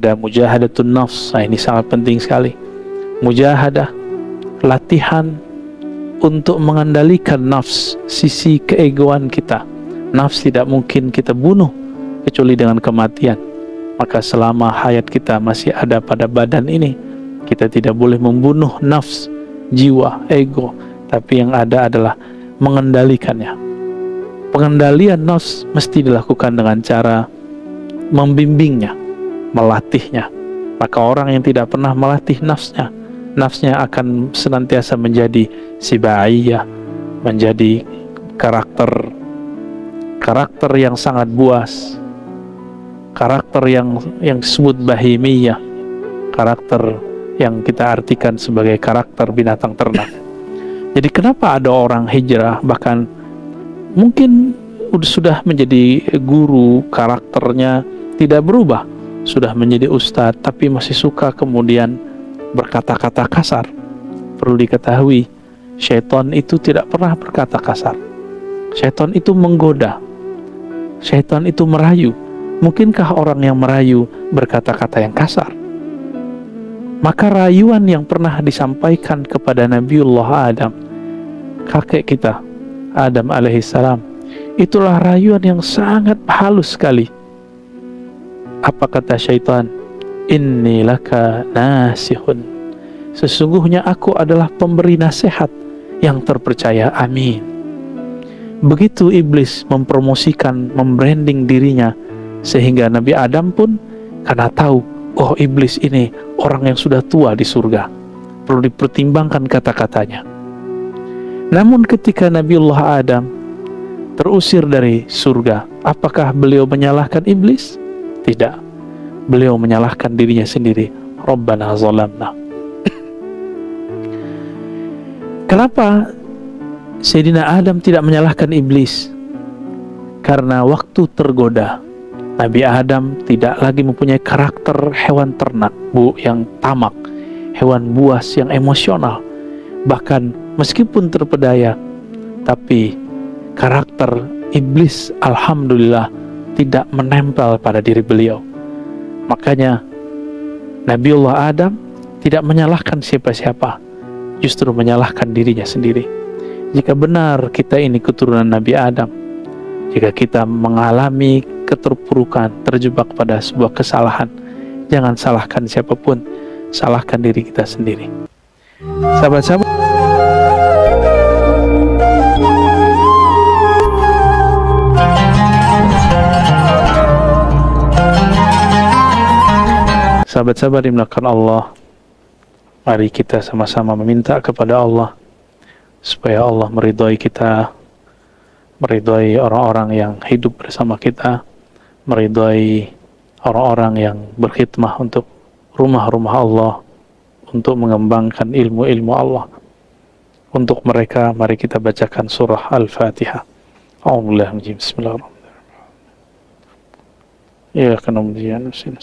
ada mujahadatun nafs. Nah, ini sangat penting sekali. Mujahadah, latihan untuk mengendalikan nafs, sisi keegoan kita. Nafs tidak mungkin kita bunuh kecuali dengan kematian. Maka selama hayat kita masih ada pada badan ini, kita tidak boleh membunuh nafs, jiwa, ego. Tapi yang ada adalah mengendalikannya. Pengendalian nafs mesti dilakukan dengan cara membimbingnya, melatihnya. Maka orang yang tidak pernah melatih nafsnya akan senantiasa menjadi sibaiyah, menjadi karakter yang sangat buas, karakter yang disebut bahimiyah, karakter yang kita artikan sebagai karakter binatang ternak. Jadi kenapa ada orang hijrah, bahkan mungkin sudah menjadi guru, karakternya tidak berubah, sudah menjadi ustadz, tapi masih suka kemudian berkata-kata kasar. Perlu diketahui, syaitan itu tidak pernah berkata kasar. Syaitan itu menggoda, syaitan itu merayu. Mungkinkah orang yang merayu berkata-kata yang kasar? Maka rayuan yang pernah disampaikan kepada Nabiullah Adam, kakek kita Adam alaihissalam, itulah rayuan yang sangat halus sekali. Apa kata syaitan? Inni laka nasihun, sesungguhnya aku adalah pemberi nasihat yang terpercaya. Amin. Begitu iblis mempromosikan, membranding dirinya, sehingga Nabi Adam pun karena tahu, oh iblis ini orang yang sudah tua di surga, perlu dipertimbangkan kata-katanya. Namun ketika Nabiullah Adam terusir dari surga, apakah beliau menyalahkan iblis? Tidak. Beliau menyalahkan dirinya sendiri. Rabbana zalamna. Kenapa Sayyidina Adam tidak menyalahkan iblis? Karena waktu tergoda, Nabi Adam tidak lagi mempunyai karakter hewan ternak, yang tamak, hewan buas yang emosional. Bahkan meskipun terpedaya, tapi karakter iblis alhamdulillah tidak menempel pada diri beliau. Makanya Nabiullah Adam tidak menyalahkan siapa-siapa, justru menyalahkan dirinya sendiri. Jika benar kita ini keturunan Nabi Adam, jika kita mengalami keterpurukan, terjebak pada sebuah kesalahan, jangan salahkan siapapun, salahkan diri kita sendiri. Sahabat-sahabat, sahabat-sahabat dimulakan Allah, mari kita sama-sama meminta kepada Allah supaya Allah meridhai kita, meridhai orang-orang yang hidup bersama kita, meridhai orang-orang yang berkhidmah untuk rumah-rumah Allah, untuk mengembangkan ilmu-ilmu Allah. Untuk mereka, mari kita bacakan surah Al-Fatihah. A'udzubillahi bismillahirrahmanirrahim. Ya kana mudiyan sin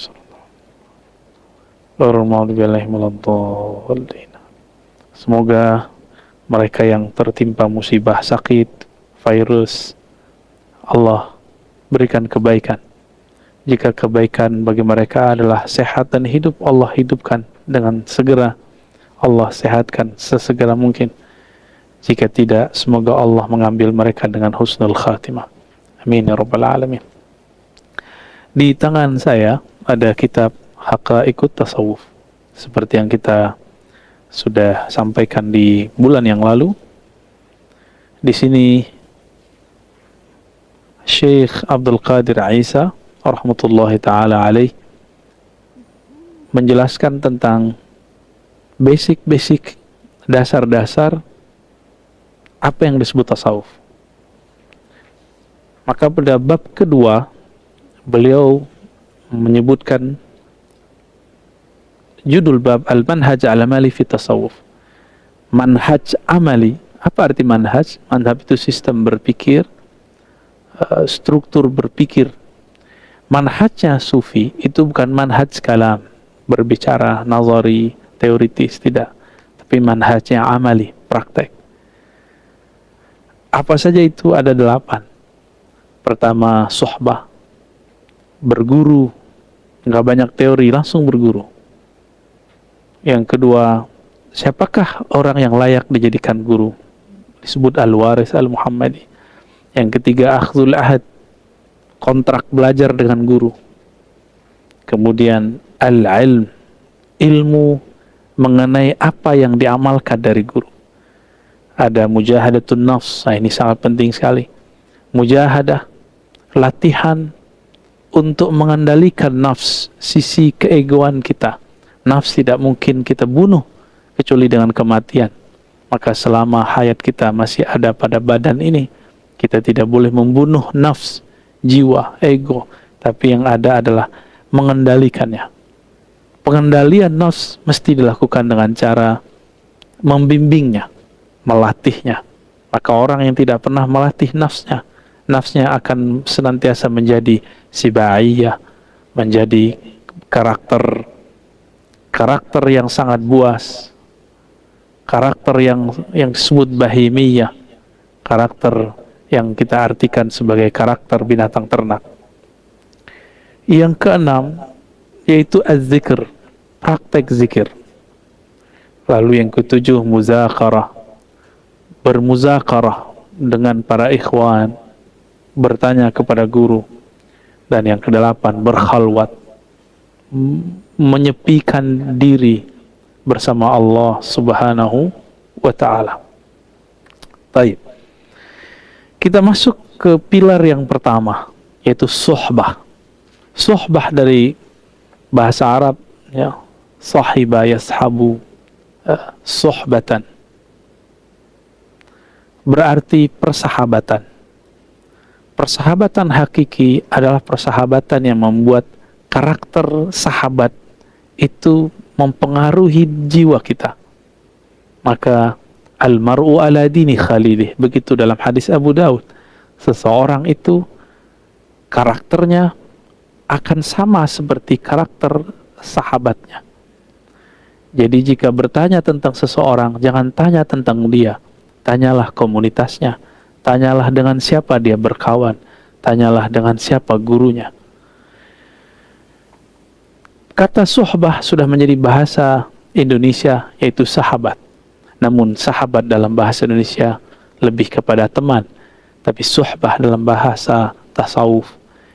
Semoga mereka yang tertimpa musibah, sakit, virus, Allah berikan kebaikan. Jika kebaikan bagi mereka adalah sehat dan hidup, Allah hidupkan dengan segera, Allah sehatkan sesegera mungkin. Jika tidak, semoga Allah mengambil mereka dengan husnul khatimah. Amin ya rabbal alamin. Di tangan saya ada kitab Haqaiqut Tasawuf, seperti yang kita sudah sampaikan di bulan yang lalu. Di sini Syekh Abdul Qadir Isa rahmatullahi ta'ala alaih menjelaskan tentang basic-basic, dasar-dasar apa yang disebut tasawuf. Maka pada bab kedua beliau menyebutkan judul bab Al-Manhaj Al-Amali fi Tasawuf. Manhaj amali. Apa arti manhaj? Manhaj itu sistem berpikir, struktur berpikir. Manhajnya sufi itu bukan manhaj kalam, berbicara nazari, teoritis, tidak. Tapi manhajnya amali, praktek. Apa saja itu? Ada 8. Pertama, suhbah, berguru, nggak banyak teori, langsung berguru. Yang kedua, siapakah orang yang layak dijadikan guru? Disebut al-waris al-Muhammadi. Yang ketiga, akhdul ahad, kontrak belajar dengan guru. Kemudian al-ilm, ilmu mengenai apa yang diamalkan dari guru. Ada mujahadatun nafs, nah ini sangat penting sekali. Mujahadah, latihan untuk mengendalikan nafs, sisi keegoan kita. Nafs tidak mungkin kita bunuh kecuali dengan kematian. Maka selama hayat kita masih ada pada badan ini, kita tidak boleh membunuh nafs, jiwa, ego. Tapi yang ada adalah mengendalikannya. Pengendalian nafs mesti dilakukan dengan cara membimbingnya, melatihnya. Maka orang yang tidak pernah melatih nafsnya, nafsnya akan senantiasa menjadi sibaiyah, menjadi karakter yang sangat buas, karakter yang disebut bahimiyah, karakter yang kita artikan sebagai karakter binatang ternak. Yang keenam yaitu az-zikr, praktek zikir. Lalu yang ketujuh, muzakarah, bermuzakarah dengan para ikhwan, bertanya kepada guru. Dan yang kedelapan, berkhalwat, menyepikan diri bersama Allah Subhanahu wa ta'ala. Baik, kita masuk ke pilar yang pertama, yaitu suhbah. Suhbah dari bahasa Arab, ya, sahiba yashabu, suhbatan, berarti persahabatan. Persahabatan hakiki adalah persahabatan yang membuat karakter sahabat itu mempengaruhi jiwa kita. Maka almar'u ala dini khalilih, begitu dalam hadis Abu Daud. Seseorang itu karakternya akan sama seperti karakter sahabatnya. Jadi jika bertanya tentang seseorang, jangan tanya tentang dia, tanyalah komunitasnya, tanyalah dengan siapa dia berkawan, tanyalah dengan siapa gurunya. Kata suhbah sudah menjadi bahasa Indonesia, yaitu sahabat. Namun sahabat dalam bahasa Indonesia lebih kepada teman. Tapi suhbah dalam bahasa tasawuf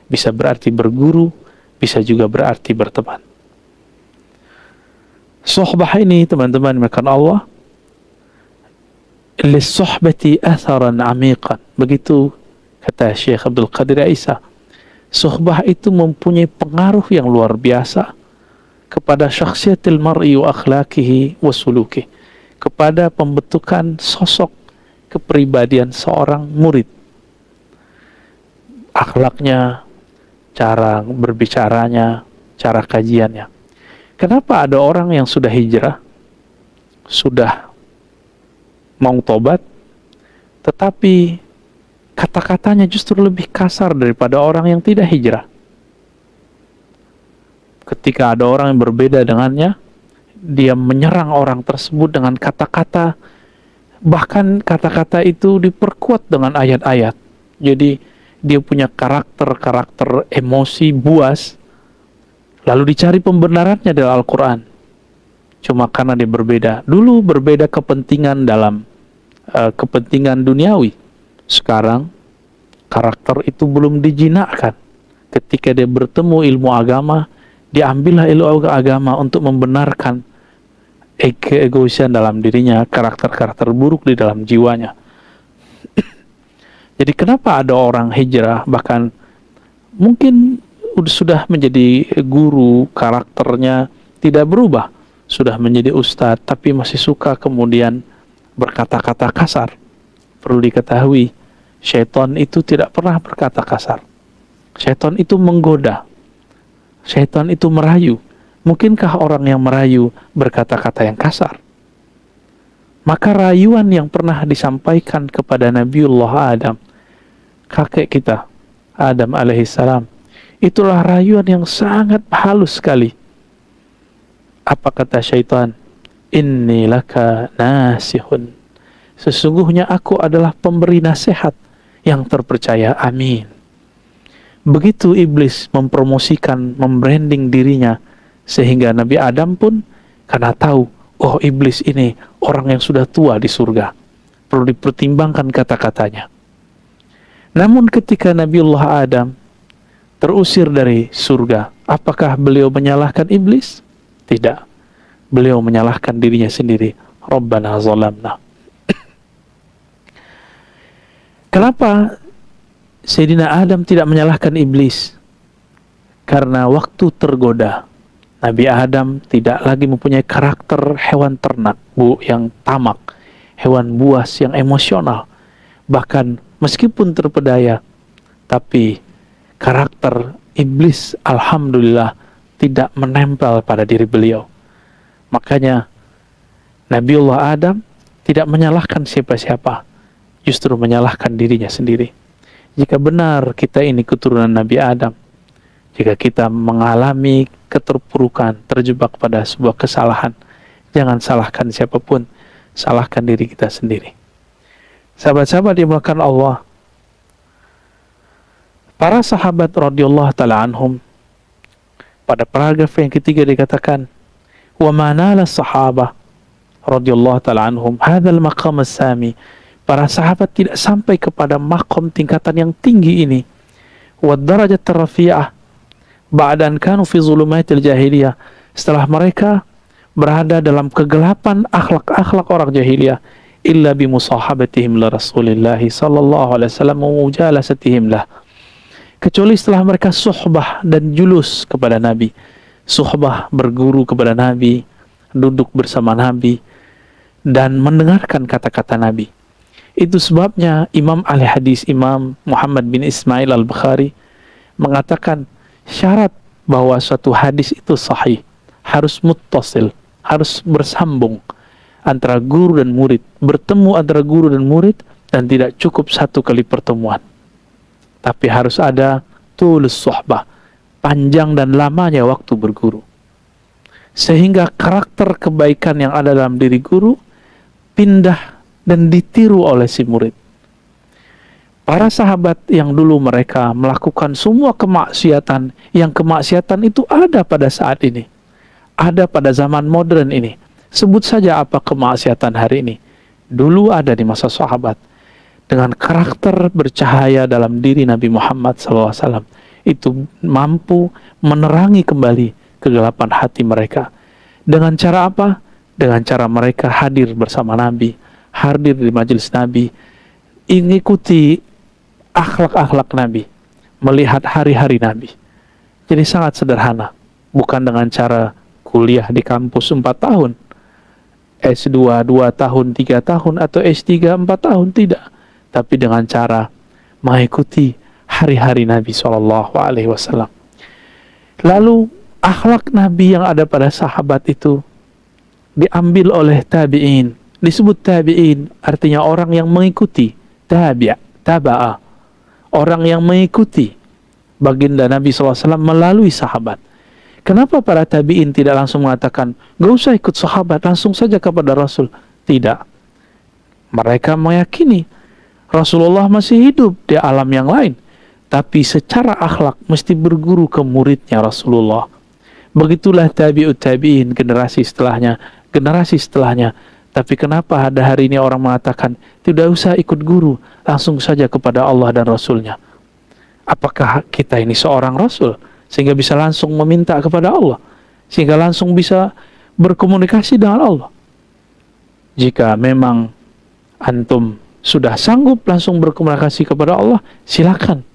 bisa berarti berguru, bisa juga berarti berteman. Suhbah ini, teman-teman dimuliakan Allah, lis-suhbati atharan amiqan. Begitu kata Syekh Abdul Qadir Isa. Suhbah itu mempunyai pengaruh yang luar biasa kepada syakhsiyatil mar'i wa akhlaqihi wa suluki, kepada pembentukan sosok kepribadian seorang murid, akhlaknya, cara berbicaranya, cara kajiannya. Kenapa ada orang yang sudah hijrah, sudah mau tobat, tetapi kata-katanya justru lebih kasar daripada orang yang tidak hijrah? Ketika ada orang yang berbeda dengannya, dia menyerang orang tersebut dengan kata-kata, bahkan kata-kata itu diperkuat dengan ayat-ayat. Jadi dia punya karakter emosi buas, lalu dicari pembenarannya dari Al-Quran. Cuma karena dia berbeda. Dulu berbeda kepentingan dalam kepentingan duniawi. Sekarang karakter itu belum dijinakkan. Ketika dia bertemu ilmu agama, diambillah ilmu agama untuk membenarkan keegoisan dalam dirinya, karakter-karakter buruk di dalam jiwanya. Jadi kenapa ada orang hijrah, bahkan mungkin sudah menjadi guru, karakternya tidak berubah, sudah menjadi ustadz, tapi masih suka kemudian berkata-kata kasar? Perlu diketahui, syaitan itu tidak pernah berkata kasar. Syaitan itu menggoda, syaitan itu merayu. Mungkinkah orang yang merayu berkata-kata yang kasar? Maka rayuan yang pernah disampaikan kepada Nabiullah Adam, kakek kita Adam alaihissalam, itulah rayuan yang sangat halus sekali. Apa kata syaitan? Inni laka nasihun, sesungguhnya aku adalah pemberi nasihat yang terpercaya. Amin. Begitu iblis mempromosikan, membranding dirinya, sehingga Nabi Adam pun karena tahu, oh iblis ini orang yang sudah tua di surga, perlu dipertimbangkan kata-katanya. Namun ketika Nabiullah Adam terusir dari surga, apakah beliau menyalahkan iblis? Tidak. Beliau menyalahkan dirinya sendiri. Rabbana zalamna. Kenapa Sayyidina Adam tidak menyalahkan iblis? Karena waktu tergoda, Nabi Adam tidak lagi mempunyai karakter hewan ternak yang tamak, hewan buas yang emosional. Bahkan meskipun terpedaya, tapi karakter iblis alhamdulillah tidak menempel pada diri beliau. Makanya Nabiullah Adam tidak menyalahkan siapa-siapa, justru menyalahkan dirinya sendiri. Jika benar kita ini keturunan Nabi Adam, jika kita mengalami keterpurukan, terjebak pada sebuah kesalahan, jangan salahkan siapapun, salahkan diri kita sendiri. Sahabat-sahabat dimuliakan Allah, para sahabat radhiyallahu ta'ala anhum, pada paragraf yang ketiga dikatakan, wa manala sahabah radhiyallahu ta'ala anhum hadzal maqam as-sami. Para sahabat tidak sampai kepada makom tingkatan yang tinggi ini. Wa darajat rafi'ah ba'dan kanu fi zulumatil jahiliyah. Setelah mereka berada dalam kegelapan akhlak-akhlak orang jahiliyah, illa bi musahabatihim li Rasulillah sallallahu alaihi wasallam wa mujalasatihim lah. Kecuali setelah mereka suhbah dan julus kepada Nabi. Suhbah, berguru kepada Nabi, duduk bersama Nabi, dan mendengarkan kata-kata Nabi. Itu sebabnya Imam ahli hadis Imam Muhammad bin Ismail al-Bukhari mengatakan syarat bahwa suatu hadis itu sahih harus muttasil, harus bersambung antara guru dan murid, bertemu antara guru dan murid, dan tidak cukup satu kali pertemuan, tapi harus ada tulus suhbah, panjang dan lamanya waktu berguru, sehingga karakter kebaikan yang ada dalam diri guru pindah dan ditiru oleh si murid. Para sahabat yang dulu mereka melakukan semua kemaksiatan, yang kemaksiatan itu ada pada saat ini, ada pada zaman modern ini. Sebut saja apa kemaksiatan hari ini, dulu ada di masa sahabat. Dengan karakter bercahaya dalam diri Nabi Muhammad SAW, itu mampu menerangi kembali kegelapan hati mereka. Dengan cara apa? Dengan cara mereka hadir bersama Nabi, hadir di majelis Nabi, mengikuti akhlak-akhlak Nabi, melihat hari-hari Nabi. Jadi sangat sederhana, bukan dengan cara kuliah di kampus 4 tahun, S2 2 tahun, 3 tahun, atau S3 4 tahun, tidak. Tapi dengan cara mengikuti hari-hari Nabi SAW. Lalu akhlak Nabi yang ada pada sahabat itu diambil oleh tabi'in. Disebut tabi'in artinya orang yang mengikuti, taba'a, orang yang mengikuti baginda Nabi SAW melalui sahabat. Kenapa para tabi'in tidak langsung mengatakan, gak usah ikut sahabat, langsung saja kepada Rasul? Tidak. Mereka meyakini Rasulullah masih hidup di alam yang lain, tapi secara akhlak mesti berguru ke muridnya Rasulullah. Begitulah tabi'ut tabi'in, generasi setelahnya. Tapi kenapa ada hari ini orang mengatakan, tidak usah ikut guru, langsung saja kepada Allah dan Rasulnya? Apakah kita ini seorang Rasul, sehingga bisa langsung meminta kepada Allah, sehingga langsung bisa berkomunikasi dengan Allah? Jika memang antum sudah sanggup langsung berkomunikasi kepada Allah, silakan.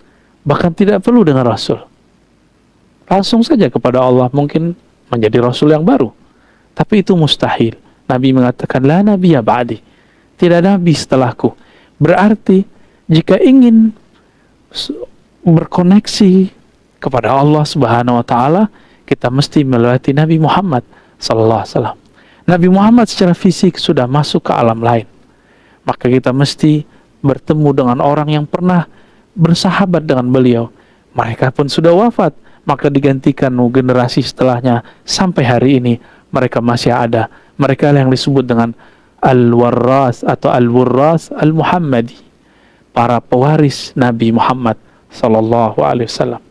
Bahkan tidak perlu dengan Rasul. Langsung saja kepada Allah, mungkin menjadi Rasul yang baru. Tapi itu mustahil. Nabi mengatakan, la nabiyya ba'di, tidak nabi setelahku. Berarti jika ingin berkoneksi kepada Allah Subhanahu wa taala, kita mesti melewati Nabi Muhammad sallallahu alaihi wasallam. Nabi Muhammad secara fisik sudah masuk ke alam lain. Maka kita mesti bertemu dengan orang yang pernah bersahabat dengan beliau. Mereka pun sudah wafat, maka digantikan generasi setelahnya sampai hari ini mereka masih ada. Mereka yang disebut dengan al-warras atau al-wurras al-Muhammadi, para pewaris Nabi Muhammad sallallahu alaihi wasallam.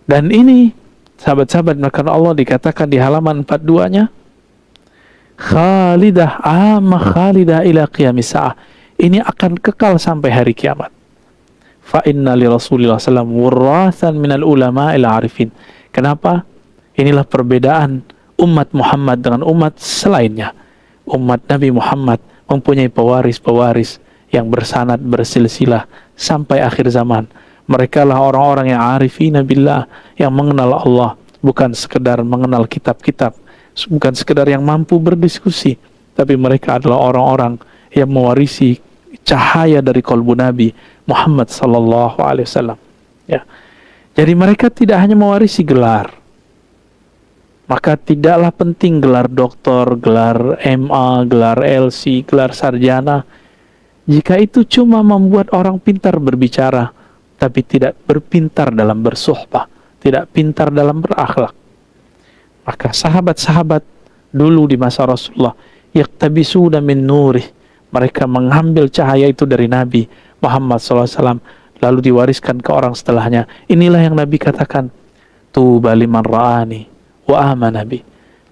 Dan ini sahabat-sahabat maka Allah dikatakan di halaman 42-nya, khalidah khalidah ila qiyamis sa'ah. Ini akan kekal sampai hari kiamat. Fa inna li Rasulillah sallallahu alaihi wasallam warathan minal ulama ila arifin. Kenapa? Inilah perbedaan umat Muhammad dengan umat selainnya. Umat Nabi Muhammad mempunyai pewaris-pewaris yang bersanad bersilsilah sampai akhir zaman. Mereka lah orang-orang yang arifina billah, yang mengenal Allah, bukan sekedar mengenal kitab-kitab, bukan sekedar yang mampu berdiskusi, tapi mereka adalah orang-orang yang mewarisi cahaya dari qalbu Nabi Muhammad sallallahu alaihi wasallam. Ya. Jadi mereka tidak hanya mewarisi gelar. Maka tidaklah penting gelar doktor, gelar MA, gelar LC, gelar sarjana, jika itu cuma membuat orang pintar berbicara, tapi tidak berpintar dalam bersuhbah, tidak pintar dalam berakhlak. Maka sahabat-sahabat dulu di masa Rasulullah, yaktabisuna min nurih, mereka mengambil cahaya itu dari Nabi Muhammad SAW, lalu diwariskan ke orang setelahnya. Inilah yang Nabi katakan, tuba liman ra'ani wa amana bi.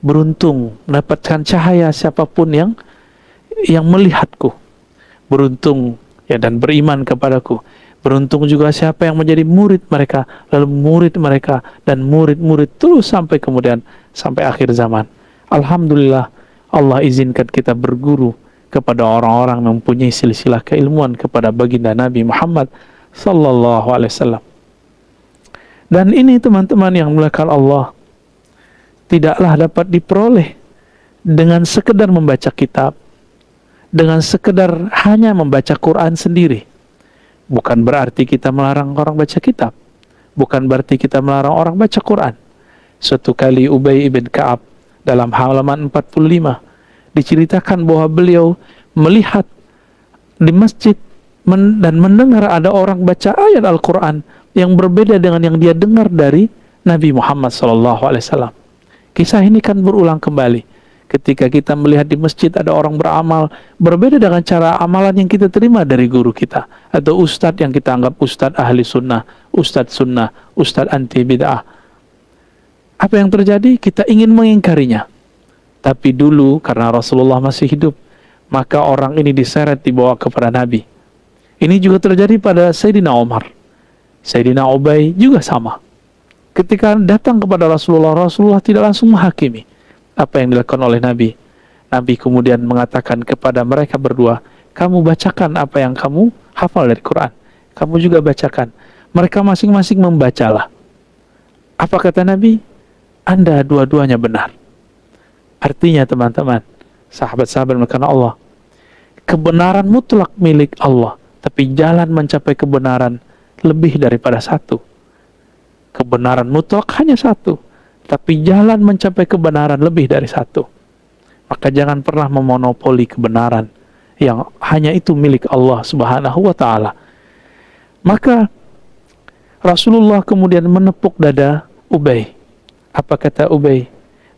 Beruntung mendapatkan cahaya siapapun yang melihatku. Beruntung ya dan beriman kepadaku. Beruntung juga siapa yang menjadi murid mereka, lalu murid mereka dan murid-murid terus sampai kemudian sampai akhir zaman. Alhamdulillah Allah izinkan kita berguru kepada orang-orang yang mempunyai silsilah keilmuan kepada baginda Nabi Muhammad sallallahu alaihi wasallam. Dan ini teman-teman yang dimuliakan Allah, tidaklah dapat diperoleh dengan sekedar membaca kitab, dengan sekedar hanya membaca Quran sendiri. Bukan berarti kita melarang orang baca kitab, bukan berarti kita melarang orang baca Quran. Suatu kali Ubay ibn Ka'ab dalam halaman 45 diceritakan bahwa beliau melihat di masjid dan mendengar ada orang baca ayat Al-Quran yang berbeda dengan yang dia dengar dari Nabi Muhammad SAW. Kisah ini kan berulang kembali. Ketika kita melihat di masjid ada orang beramal berbeda dengan cara amalan yang kita terima dari guru kita, atau ustadz yang kita anggap ustadz ahli sunnah, ustadz anti bid'ah. Apa yang terjadi? Kita ingin mengingkarinya. Tapi dulu karena Rasulullah masih hidup, maka orang ini diseret dibawa kepada Nabi. Ini juga terjadi pada Sayyidina Umar. Sayyidina Ubay juga sama. Ketika datang kepada Rasulullah, Rasulullah tidak langsung menghakimi apa yang dilakukan oleh Nabi. Nabi kemudian mengatakan kepada mereka berdua, kamu bacakan apa yang kamu hafal dari Quran. Kamu juga bacakan. Mereka masing-masing membacalah. Apa kata Nabi? Anda dua-duanya benar. Artinya teman-teman, sahabat-sahabat karena Allah, kebenaran mutlak milik Allah, tapi jalan mencapai kebenaran lebih daripada satu. Kebenaran mutlak hanya satu, tapi jalan mencapai kebenaran lebih dari satu. Maka jangan pernah memonopoli kebenaran yang hanya itu milik Allah Subhanahu wa ta'ala. Maka Rasulullah kemudian menepuk dada Ubay. Apa kata Ubay?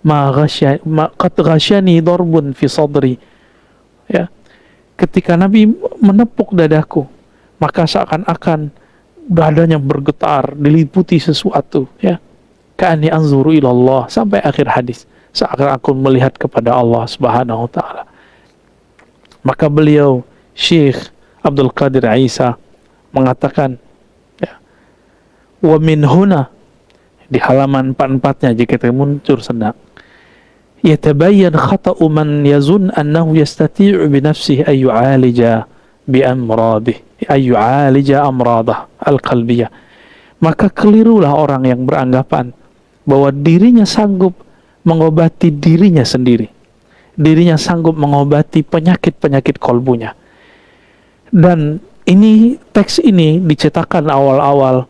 Qad ghasyani darbun fi sadri. Ya. Ketika Nabi menepuk dadaku, maka seakan-akan dadanya bergetar, diliputi sesuatu, ya. Ka'anni anzuru ila Allah, sampai akhir hadis. Seakan aku melihat kepada Allah Subhanahu wa taala. Maka beliau Syekh Abdul Qadir Isa mengatakan, ya, wa min huna, di halaman 44-nya jika kita muncul senang, yatabayyan khata'u man yazun annahu yastati'u bi nafsihi ay yu'alija bi amradih, ay yu'alija amradah al-qalbiyah. Maka kelirulah orang yang beranggapan bahwa dirinya sanggup mengobati dirinya sendiri. Dirinya sanggup mengobati penyakit-penyakit kolbunya. Dan ini, teks ini dicetakkan awal-awal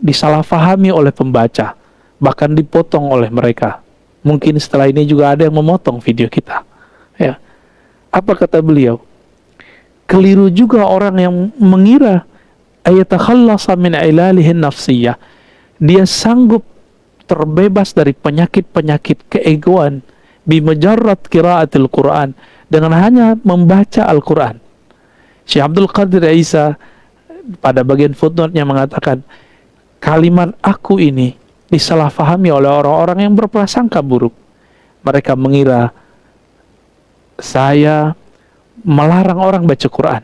disalahfahami oleh pembaca, bahkan dipotong oleh mereka. Mungkin setelah ini juga ada yang memotong video kita. Ya. Apa kata beliau? Keliru juga orang yang mengira ayatakhallasa min ilalihin nafsiyah. Dia sanggup terbebas dari penyakit-penyakit keegoan bimajarrat qiraatil Quran, dengan hanya membaca Al-Quran. Syekh Abdul Qadir Isa pada bagian footnote-nya mengatakan, kalimat aku ini disalahfahami oleh orang-orang yang berprasangka buruk. Mereka mengira saya melarang orang baca Quran,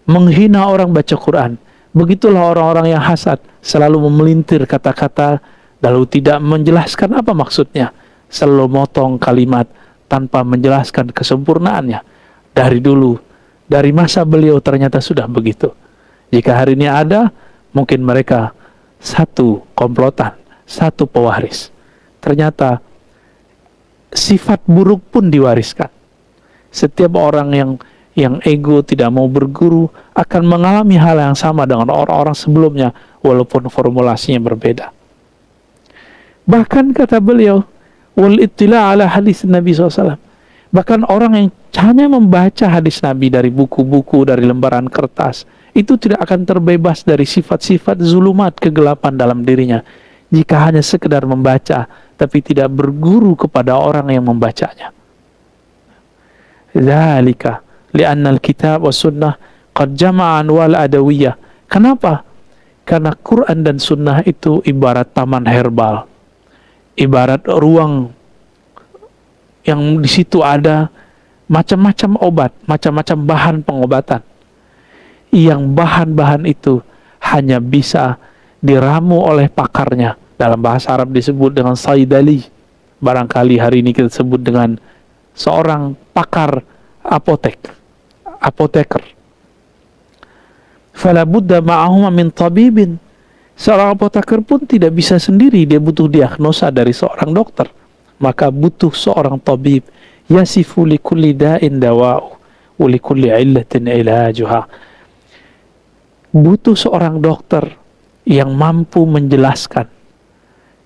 menghina orang baca Quran. Begitulah orang-orang yang hasad, selalu memelintir kata-kata, lalu tidak menjelaskan apa maksudnya, selalu motong kalimat tanpa menjelaskan kesempurnaannya. Dari dulu, dari masa beliau ternyata sudah begitu. Jika hari ini ada, mungkin mereka satu komplotan, satu pewaris. Ternyata sifat buruk pun diwariskan. Setiap orang yang ego tidak mau berguru akan mengalami hal yang sama dengan orang-orang sebelumnya, walaupun formulasinya berbeda. Bahkan kata beliau, wal ittila ala hadis Nabi SAW. Bahkan orang yang hanya membaca hadis Nabi dari buku-buku, dari lembaran kertas, itu tidak akan terbebas dari sifat-sifat zulumat, kegelapan dalam dirinya, jika hanya sekedar membaca, tapi tidak berguru kepada orang yang membacanya. Dzalika li'anna al-kitab wa sunnah qad jama'an wal adawiyah. Kenapa? Karena Quran dan sunnah itu ibarat taman herbal, ibarat ruang yang di situ ada macam-macam obat, macam-macam bahan pengobatan, yang bahan-bahan itu hanya bisa diramu oleh pakarnya. Dalam bahasa Arab disebut dengan saidali. Barangkali hari ini kita sebut dengan seorang pakar apoteker. Fala budda ma'ahum min tabibin. Seorang apoteker pun tidak bisa sendiri, dia butuh diagnosa dari seorang dokter. Maka butuh seorang tabib, yasifu li kulli da'in dawa'u wa li kulli illatin ilajuha. Butuh seorang dokter yang mampu menjelaskan,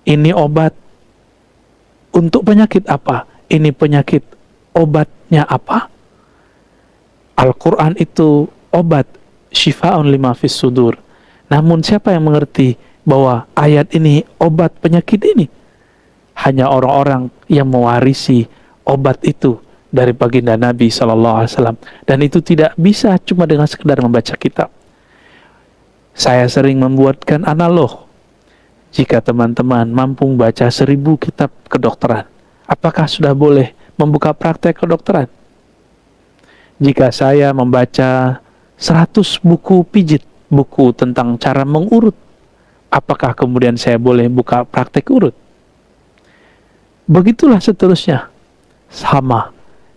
ini obat untuk penyakit apa, ini penyakit obatnya apa. Al-Quran itu obat, syifa'un lima fis sudur. Namun siapa yang mengerti bahwa ayat ini obat penyakit ini? Hanya orang-orang yang mewarisi obat itu dari baginda Nabi SAW. Dan itu tidak bisa cuma dengan sekedar membaca kitab. Saya sering membuatkan analog. Jika teman-teman mampu membaca 1000 kitab kedokteran, apakah sudah boleh membuka praktek kedokteran? Jika saya membaca 100 buku pijit, buku tentang cara mengurut, apakah kemudian saya boleh buka praktek urut? Begitulah seterusnya. Sama,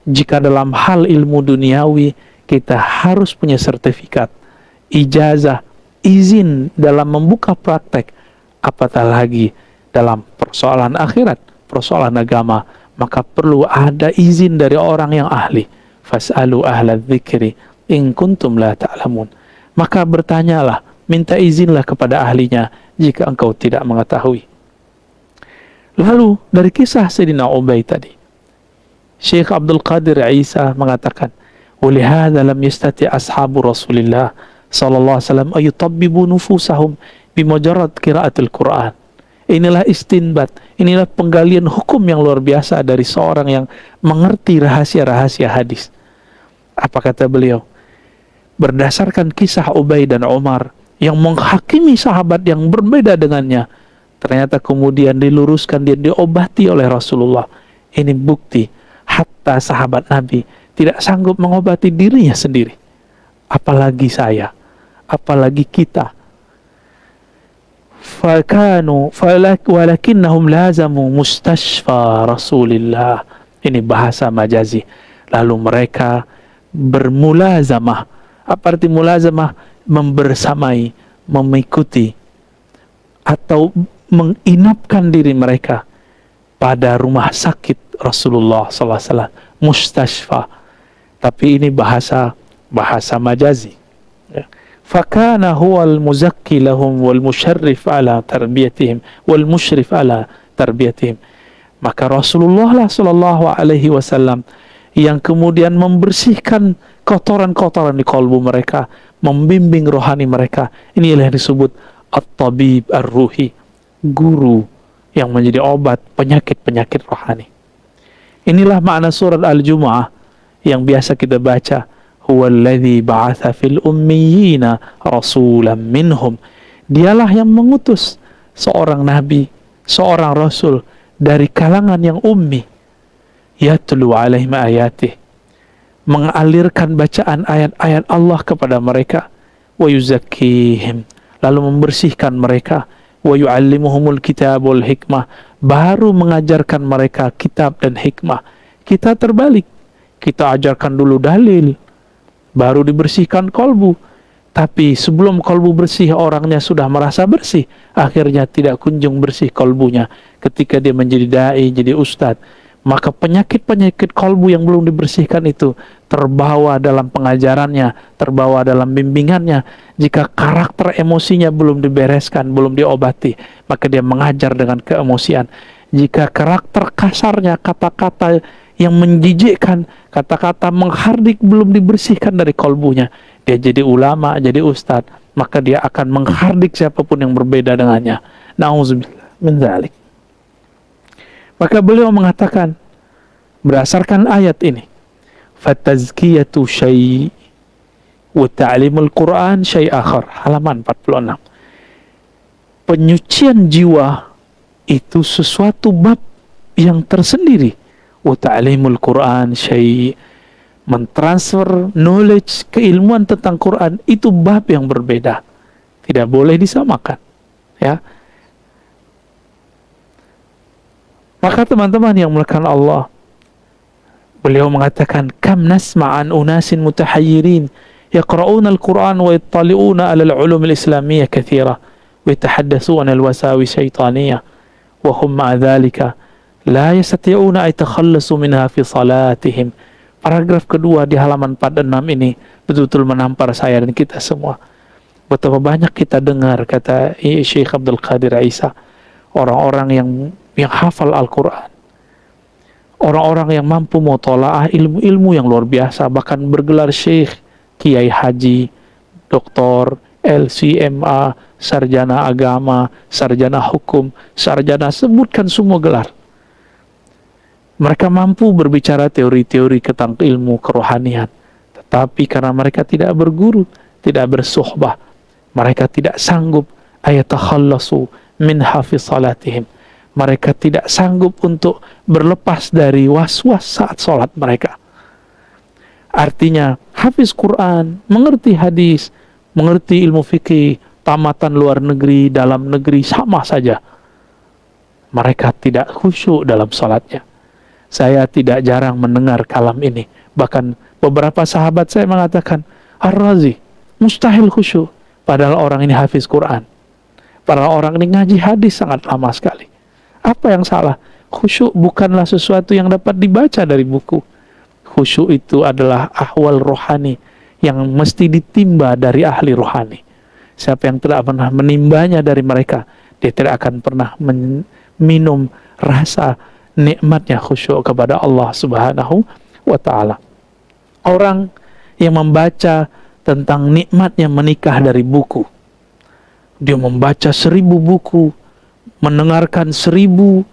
jika dalam hal ilmu duniawi kita harus punya sertifikat, ijazah, izin dalam membuka praktek, apatah lagi dalam persoalan akhirat, persoalan agama, maka perlu ada izin dari orang yang ahli. Fas'alu ahla dzikri in kuntum la ta'lamun. Maka bertanyalah, minta izinlah kepada ahlinya jika engkau tidak mengetahui. Lalu dari kisah Sayyidina Ubay tadi, Syekh Abdul Qadir Isa mengatakan, "Walihada lam yastati ashabu Rasulillah sallallahu alaihi wasallam ayutabbibu nufusahum bimujarrad qiraatil Quran." Inilah istinbat, inilah penggalian hukum yang luar biasa dari seorang yang mengerti rahasia-rahasia hadis. Apa kata beliau? Berdasarkan kisah Ubay dan Umar yang menghakimi sahabat yang berbeda dengannya, ternyata kemudian diluruskan, dia diobati oleh Rasulullah. Ini bukti hatta sahabat Nabi tidak sanggup mengobati dirinya sendiri, apalagi saya, apalagi kita. Walakinnahum lazamu mustashfa Rasulillah. Ini bahasa majazi. Lalu mereka bermulazamah. Apa arti mulazamah? Membersamai, mengikuti, atau menginapkan diri mereka pada rumah sakit Rasulullah SAW. Mustashfa. Tapi ini bahasa majazi. Fakana huwal muzakki lahum wal musharrif ala tarbiyatihim wal musyrif ala tarbiyatihim. Maka Rasulullah sallallahu alaihi wasallam yang kemudian membersihkan kotoran-kotoran di kalbu mereka, membimbing rohani mereka. Inilah yang disebut at-tabib ar-ruhi, guru yang menjadi obat penyakit-penyakit rohani. Inilah makna surat Al-Jumu'ah yang biasa kita baca. Huwallazi ba'atha fil ummiyina rasulan minhum. Dialah yang mengutus seorang nabi, seorang rasul dari kalangan yang ummi. Yatlu alaihim ayatih, mengalirkan bacaan ayat-ayat Allah kepada mereka. Wa yuzakkihim, lalu membersihkan mereka. Wa yu'allimuhumul kitab wal hikmah, baru mengajarkan mereka kitab dan hikmah. Kita terbalik, kita ajarkan dulu dalil, baru dibersihkan kolbu. Tapi sebelum kolbu bersih, orangnya sudah merasa bersih, akhirnya tidak kunjung bersih kolbunya. Ketika dia menjadi da'i, jadi ustadz, maka penyakit-penyakit kolbu yang belum dibersihkan itu terbawa dalam pengajarannya, terbawa dalam bimbingannya. Jika karakter emosinya belum dibereskan, belum diobati, maka dia mengajar dengan keemosian. Jika karakter kasarnya, kata-kata yang menjijikkan, kata-kata menghardik belum dibersihkan dari kolbunya, dia jadi ulama, jadi ustadz, maka dia akan menghardik siapapun yang berbeda dengannya. Na'udzubillah min dzalik. Maka beliau mengatakan berdasarkan ayat ini, fatazkiyatu syai' wa ta'limul Qur'an syai' akhar, halaman 46. Penyucian jiwa itu sesuatu bab yang tersendiri. Wa ta'limul Qur'an syai', mentransfer knowledge, keilmuan tentang Quran itu bab yang berbeda, tidak boleh disamakan, ya. Maka teman-teman yang mulakan Allah, beliau mengatakan, kam nasma'an unasin mutahayyirin yaqra'una al-Quran wa yattali'una 'ala al-'ulum al-islamiyya katsira wa yatahaddatsuna al-wasawis syaitaniyah wa hum ma'a dhalika la yastati'una ay takhallasu minha fi salatihim. Paragraf kedua di halaman 46 ini betul-betul menampar saya dan kita semua. Betapa banyak kita dengar kata Syekh Abdul Qadir Isa, orang-orang yang hafal Al-Quran, orang-orang yang mampu mutola'ah ilmu-ilmu yang luar biasa, bahkan bergelar Syekh, Kiai Haji, Doktor, LCMA, sarjana agama, sarjana hukum, sarjana, sebutkan semua gelar. Mereka mampu berbicara teori-teori tentang ilmu kerohanian, tetapi karena mereka tidak berguru, tidak bersuhbah, mereka tidak sanggup ayatakhallasu min hafiz salatihim. Mereka tidak sanggup untuk berlepas dari was-was saat sholat mereka. Artinya, hafiz Quran, mengerti hadis, mengerti ilmu fikih, tamatan luar negeri, dalam negeri, sama saja. Mereka tidak khusyuk dalam sholatnya. Saya tidak jarang mendengar kalam ini. Bahkan beberapa sahabat saya mengatakan, Ar-Razi, mustahil khusyuk. Padahal orang ini hafiz Quran. Padahal orang ini ngaji hadis sangat lama sekali. Apa yang salah? Khusyuk bukanlah sesuatu yang dapat dibaca dari buku. Khusyuk itu adalah ahwal rohani yang mesti ditimba dari ahli rohani. Siapa yang tidak pernah menimbanya dari mereka, dia tidak akan pernah minum rasa nikmatnya khusyuk kepada Allah Subhanahu wa ta'ala. Orang yang membaca tentang nikmatnya menikah dari buku, dia membaca 1000 buku, mendengarkan 1000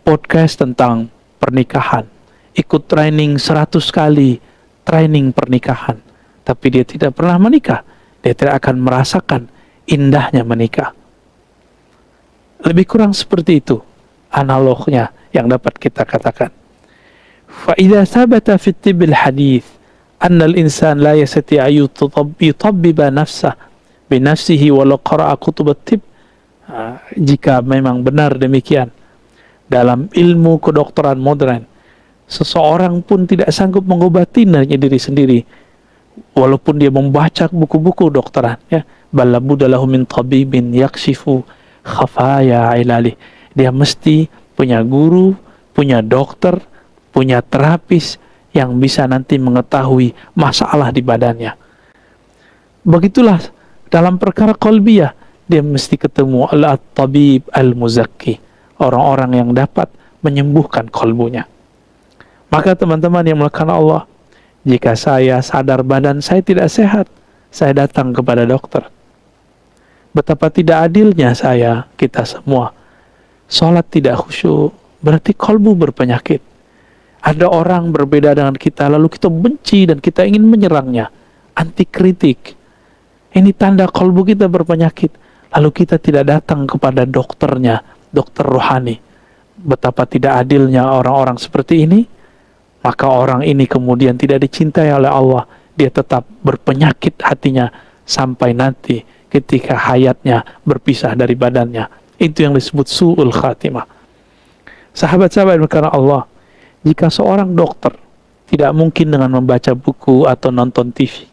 podcast tentang pernikahan, ikut training 100 kali training pernikahan, tapi dia tidak pernah menikah. Dia tidak akan merasakan indahnya menikah. Lebih kurang seperti itu analognya yang dapat kita katakan. Fa idza thabata fi tibbil hadits anna al-insan la yastati'u yutabbiba nafsahu bi nafsihi wa la qara'a kutub at-tibb. Jika memang benar demikian, dalam ilmu kedokteran modern, seseorang pun tidak sanggup mengobati diri sendiri, walaupun dia membaca buku-buku dokteran, ya. Bala budalahu min tabibin yakshifu khafaya ilali. Dia mesti punya guru, punya dokter, punya terapis yang bisa nanti mengetahui masalah di badannya. Begitulah dalam perkara qalbiyah, dia mesti ketemu al-tabib al-muzakki, orang-orang yang dapat menyembuhkan kalbunya. Maka teman-teman yang melakukan Allah, jika saya sadar badan saya tidak sehat, saya datang kepada dokter. Betapa tidak adilnya kita semua. Salat tidak khusyuk, berarti kalbu berpenyakit. Ada orang berbeda dengan kita, lalu kita benci dan kita ingin menyerangnya. anti kritik. Ini tanda kalbu kita berpenyakit. Lalu kita tidak datang kepada dokternya, dokter rohani. Betapa tidak adilnya orang-orang seperti ini. Maka orang ini kemudian tidak dicintai oleh Allah. Dia tetap berpenyakit hatinya sampai nanti ketika hayatnya berpisah dari badannya. Itu yang disebut su'ul khatimah. Sahabat-sahabat karena Allah, jika seorang dokter tidak mungkin dengan membaca buku atau nonton TV,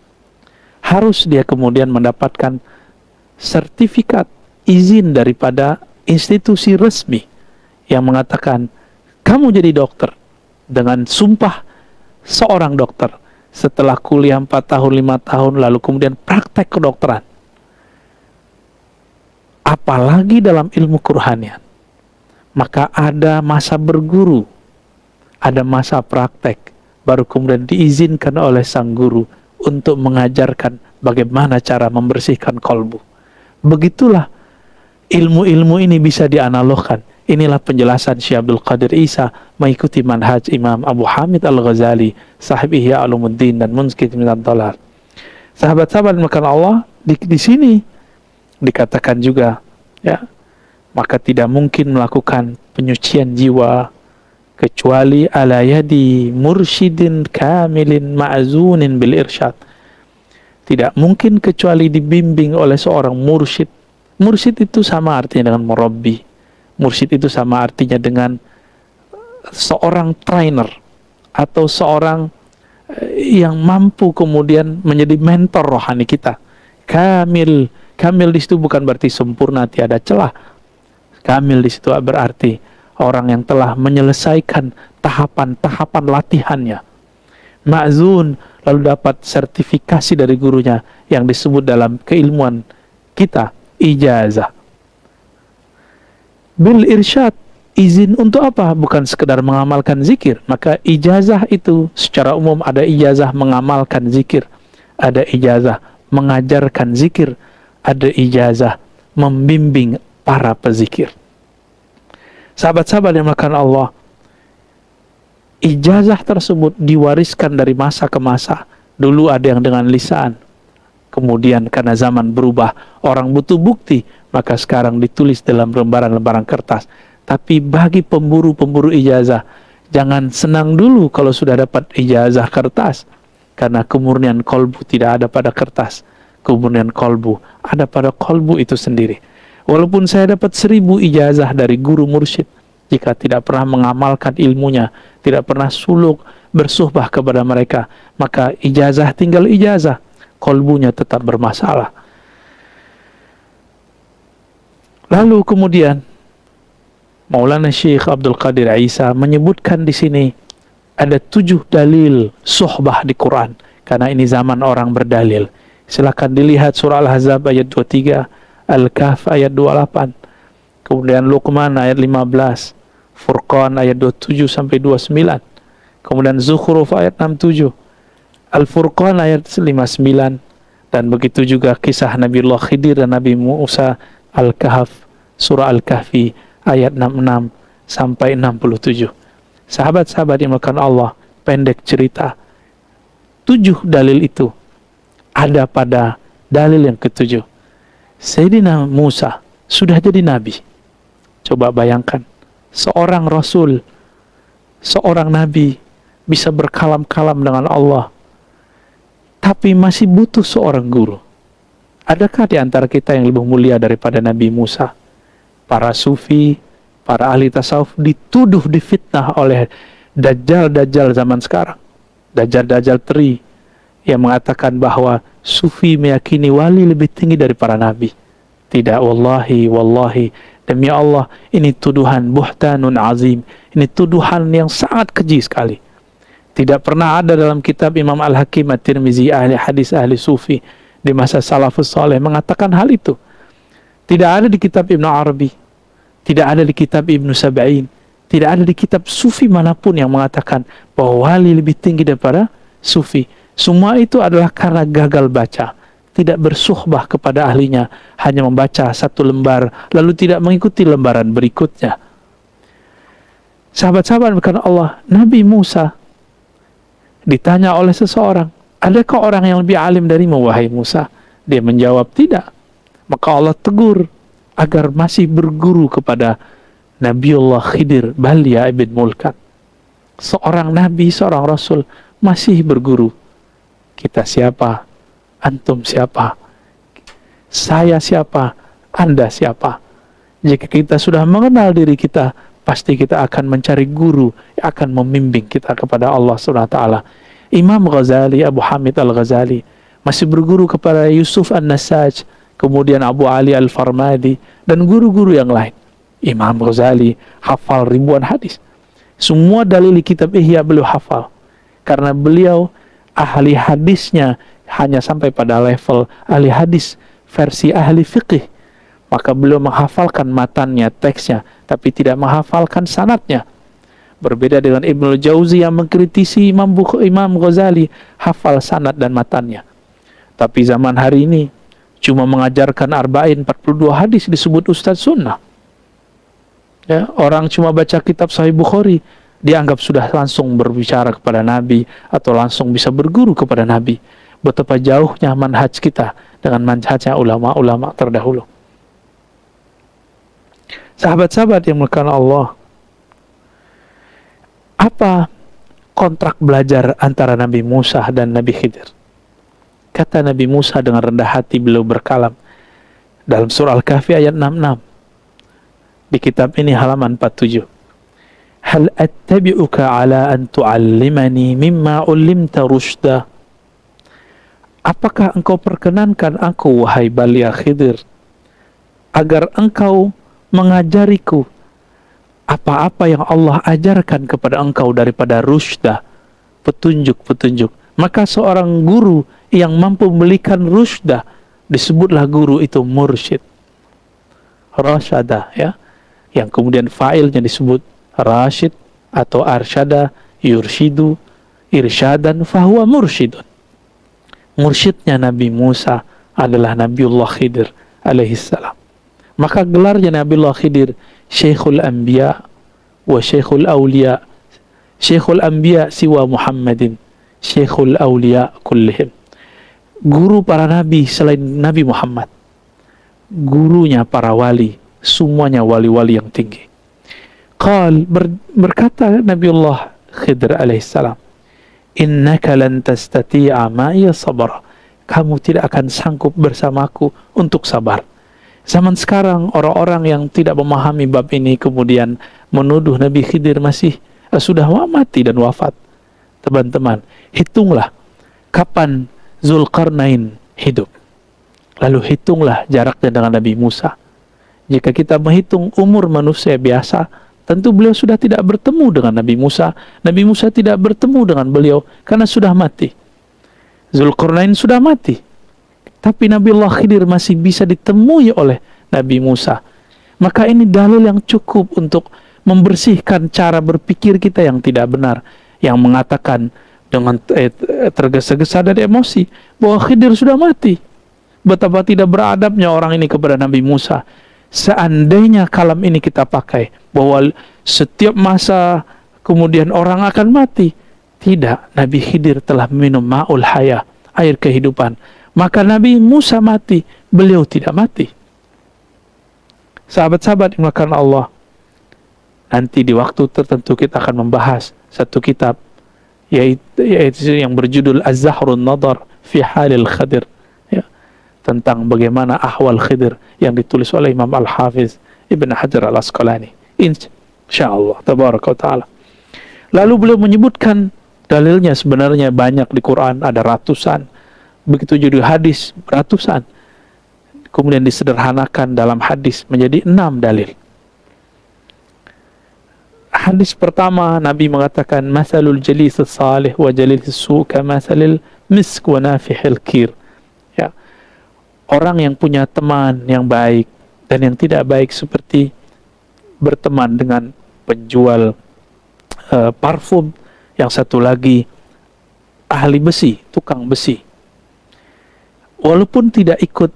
harus dia kemudian mendapatkan sertifikat izin daripada institusi resmi yang mengatakan kamu jadi dokter dengan sumpah seorang dokter setelah kuliah 4 tahun 5 tahun lalu kemudian praktek kedokteran. Apalagi dalam ilmu kerohanian, maka ada masa berguru, ada masa praktek, baru kemudian diizinkan oleh sang guru untuk mengajarkan bagaimana cara membersihkan kalbu. Begitulah ilmu-ilmu ini bisa dianalogkan. Inilah penjelasan Syekh Abdul Qadir Isa mengikuti manhaj Imam Abu Hamid Al-Ghazali, sahib Ihya Ulumuddin dan Munqidh minad Dhalal. Sahabat-sahabat makan Allah, di sini dikatakan juga, ya, maka tidak mungkin melakukan penyucian jiwa kecuali ala yadi mursyidin kamilin ma'zunin bil irsyad. Tidak mungkin kecuali dibimbing oleh seorang mursyid. Mursyid itu sama artinya dengan murabbi. Mursyid itu sama artinya dengan seorang trainer atau seorang yang mampu kemudian menjadi mentor rohani kita. Kamil di situ bukan berarti sempurna, tiada celah. Kamil di situ berarti orang yang telah menyelesaikan tahapan-tahapan latihannya. Ma'zun, lalu dapat sertifikasi dari gurunya yang disebut dalam keilmuan kita ijazah. Bil irsyad, izin untuk apa? Bukan sekedar mengamalkan zikir. Maka ijazah itu secara umum ada ijazah mengamalkan zikir, ada ijazah mengajarkan zikir, ada ijazah membimbing para pezikir. Sahabat-sahabat yang melakukan Allah, ijazah tersebut diwariskan dari masa ke masa. Dulu ada yang dengan lisan, kemudian karena zaman berubah, orang butuh bukti, maka sekarang ditulis dalam lembaran-lembaran kertas. Tapi bagi pemburu-pemburu ijazah, jangan senang dulu kalau sudah dapat ijazah kertas, karena kemurnian kolbu tidak ada pada kertas. Kemurnian kolbu ada pada kolbu itu sendiri. Walaupun saya dapat 1000 ijazah dari guru mursyid, jika tidak pernah mengamalkan ilmunya, tidak pernah suluk bersuhbah kepada mereka, maka ijazah tinggal ijazah, kolbunya tetap bermasalah. Lalu kemudian Maulana Syekh Abdul Qadir Isa menyebutkan di sini ada 7 dalil suhbah di Quran, karena ini zaman orang berdalil. Silakan dilihat surah Al-Ahzab ayat 23, Al-Kahf ayat 28, kemudian Luqman ayat 15, Furqan ayat 27 sampai 29, kemudian Zukhruf ayat 67, Al-Furqan ayat 59, dan begitu juga kisah Nabiullah Khidir dan Nabi Musa, Al-Kahf, surah Al-Kahfi ayat 66 sampai 67. Sahabat-sahabat yang melakukan Allah, pendek cerita, 7 dalil itu ada pada dalil yang ke-7. Sayyidina Musa sudah jadi nabi. Coba bayangkan, seorang rasul, seorang nabi bisa berkalam-kalam dengan Allah, tapi masih butuh seorang guru. Adakah di antara kita yang lebih mulia daripada Nabi Musa? Para sufi, para ahli tasawuf dituduh, difitnah oleh dajjal-dajjal zaman sekarang. Dajjal-dajjal teri yang mengatakan bahwa sufi meyakini wali lebih tinggi dari para nabi. Tidak, wallahi, demi Allah, ini tuduhan buhtanun azim. Ini tuduhan yang sangat keji sekali. Tidak pernah ada dalam kitab Imam Al-Hakim At-Tirmizi, ahli hadis, ahli sufi di masa salafus saleh mengatakan hal itu. Tidak ada di kitab Ibn Arabi, tidak ada di kitab Ibn Sab'in, tidak ada di kitab sufi manapun yang mengatakan bahwa wali lebih tinggi daripada sufi. Semua itu adalah karena gagal baca, tidak bersuhbah kepada ahlinya, hanya membaca 1 lembar lalu tidak mengikuti lembaran berikutnya. Sahabat-sahabat karena Allah, Nabi Musa ditanya oleh seseorang, adakah orang yang lebih alim darimu wahai Musa? Dia menjawab tidak. Maka Allah tegur agar masih berguru kepada Nabiullah Khidir. Bal ya ibn mulkan, seorang nabi, seorang rasul masih berguru. Kita siapa? Antum siapa? Saya siapa? Anda siapa? Jika kita sudah mengenal diri kita, pasti kita akan mencari guru yang akan membimbing kita kepada Allah SWT. Imam Ghazali, Abu Hamid Al-Ghazali masih berguru kepada Yusuf An-Nasaj, kemudian Abu Ali Al-Farmadi, dan guru-guru yang lain. Imam Ghazali hafal ribuan hadis. Semua dalil kitab Ihya beliau hafal. Karena beliau ahli hadisnya hanya sampai pada level ahli hadis versi ahli fiqih. Maka beliau menghafalkan matannya, teksnya, tapi tidak menghafalkan sanadnya. Berbeda dengan Ibnul Jauzi yang mengkritisi Imam Ghazali, hafal sanad dan matannya. Tapi zaman hari ini cuma mengajarkan arba'in 42 hadis disebut ustaz sunnah. Ya, orang cuma baca kitab Sahih Bukhari dianggap sudah langsung berbicara kepada Nabi atau langsung bisa berguru kepada Nabi. Betapa jauhnya manhaj kita dengan manhajnya ulama-ulama terdahulu. Sahabat-sahabat yang dimuliakan Allah, apa kontrak belajar antara Nabi Musa dan Nabi Khidir? Kata Nabi Musa dengan rendah hati beliau berkalam dalam surah Al-Kahfi ayat 66. Di kitab ini halaman 47. Hal attabi'uka ala an tu'allimani mimma ulimta rushda. Apakah engkau perkenankan aku, wahai balia Khidir, agar engkau mengajariku apa-apa yang Allah ajarkan kepada engkau daripada rushda, petunjuk-petunjuk. Maka seorang guru yang mampu memberikan rushda disebutlah guru itu mursyid. Rasyada, ya, yang kemudian fa'ilnya disebut rasyid atau arsyada, yurshidu, irsyadan, fahuwa mursyidun. Mursyidnya Nabi Musa adalah Nabiullah Khidir alaihissalam. Maka gelarnya Nabiullah Khidir Syekhul Anbiya wa Syekhul Awliya. Syekhul Anbiya siwa Muhammadin, Syekhul Awliya kullihim. Guru para nabi selain Nabi Muhammad. Gurunya para wali, semuanya wali-wali yang tinggi. Berkata Nabiullah Khidir alaihissalam, innaka lan tastati'a ma'iya sabra. Kamu tidak akan sanggup bersamaku untuk sabar. Zaman sekarang orang-orang yang tidak memahami bab ini kemudian menuduh Nabi Khidir masih sudah mati dan wafat. Teman-teman, hitunglah kapan Zulkarnain hidup. Lalu hitunglah jaraknya dengan Nabi Musa. Jika kita menghitung umur manusia biasa, tentu beliau sudah tidak bertemu dengan Nabi Musa. Nabi Musa tidak bertemu dengan beliau karena sudah mati. Zulkarnain sudah mati. Tapi Nabiullah Khidir masih bisa ditemui oleh Nabi Musa. Maka ini dalil yang cukup untuk membersihkan cara berpikir kita yang tidak benar, yang mengatakan dengan tergesa-gesa dan emosi bahwa Khidir sudah mati. Betapa tidak beradabnya orang ini kepada Nabi Musa. Seandainya kalam ini kita pakai bahwa setiap masa kemudian orang akan mati, tidak, Nabi Khidir telah minum ma'ul haya, air kehidupan. Maka Nabi Musa mati, beliau tidak mati. Sahabat-sahabat yang dimuliakan Allah, nanti di waktu tertentu kita akan membahas satu kitab yaitu yang berjudul Az-Zahrun Nadar fi Halil Khidir, ya, tentang bagaimana ahwal Khidir yang ditulis oleh Imam Al-Hafiz Ibn Hajar Al-Asqalani, insyaallah tabaraka wa ta'ala. Lalu beliau menyebutkan dalilnya sebenarnya banyak di Quran, ada ratusan. Begitu jadi hadis ratusan. Kemudian disederhanakan dalam hadis menjadi 6 dalil. Hadis pertama Nabi mengatakan masalul jalis salih wa jalis su kamasalil misk wa nafihil kir. Ya. Orang yang punya teman yang baik dan yang tidak baik seperti berteman dengan penjual parfum, yang satu lagi ahli besi, tukang besi. Walaupun tidak ikut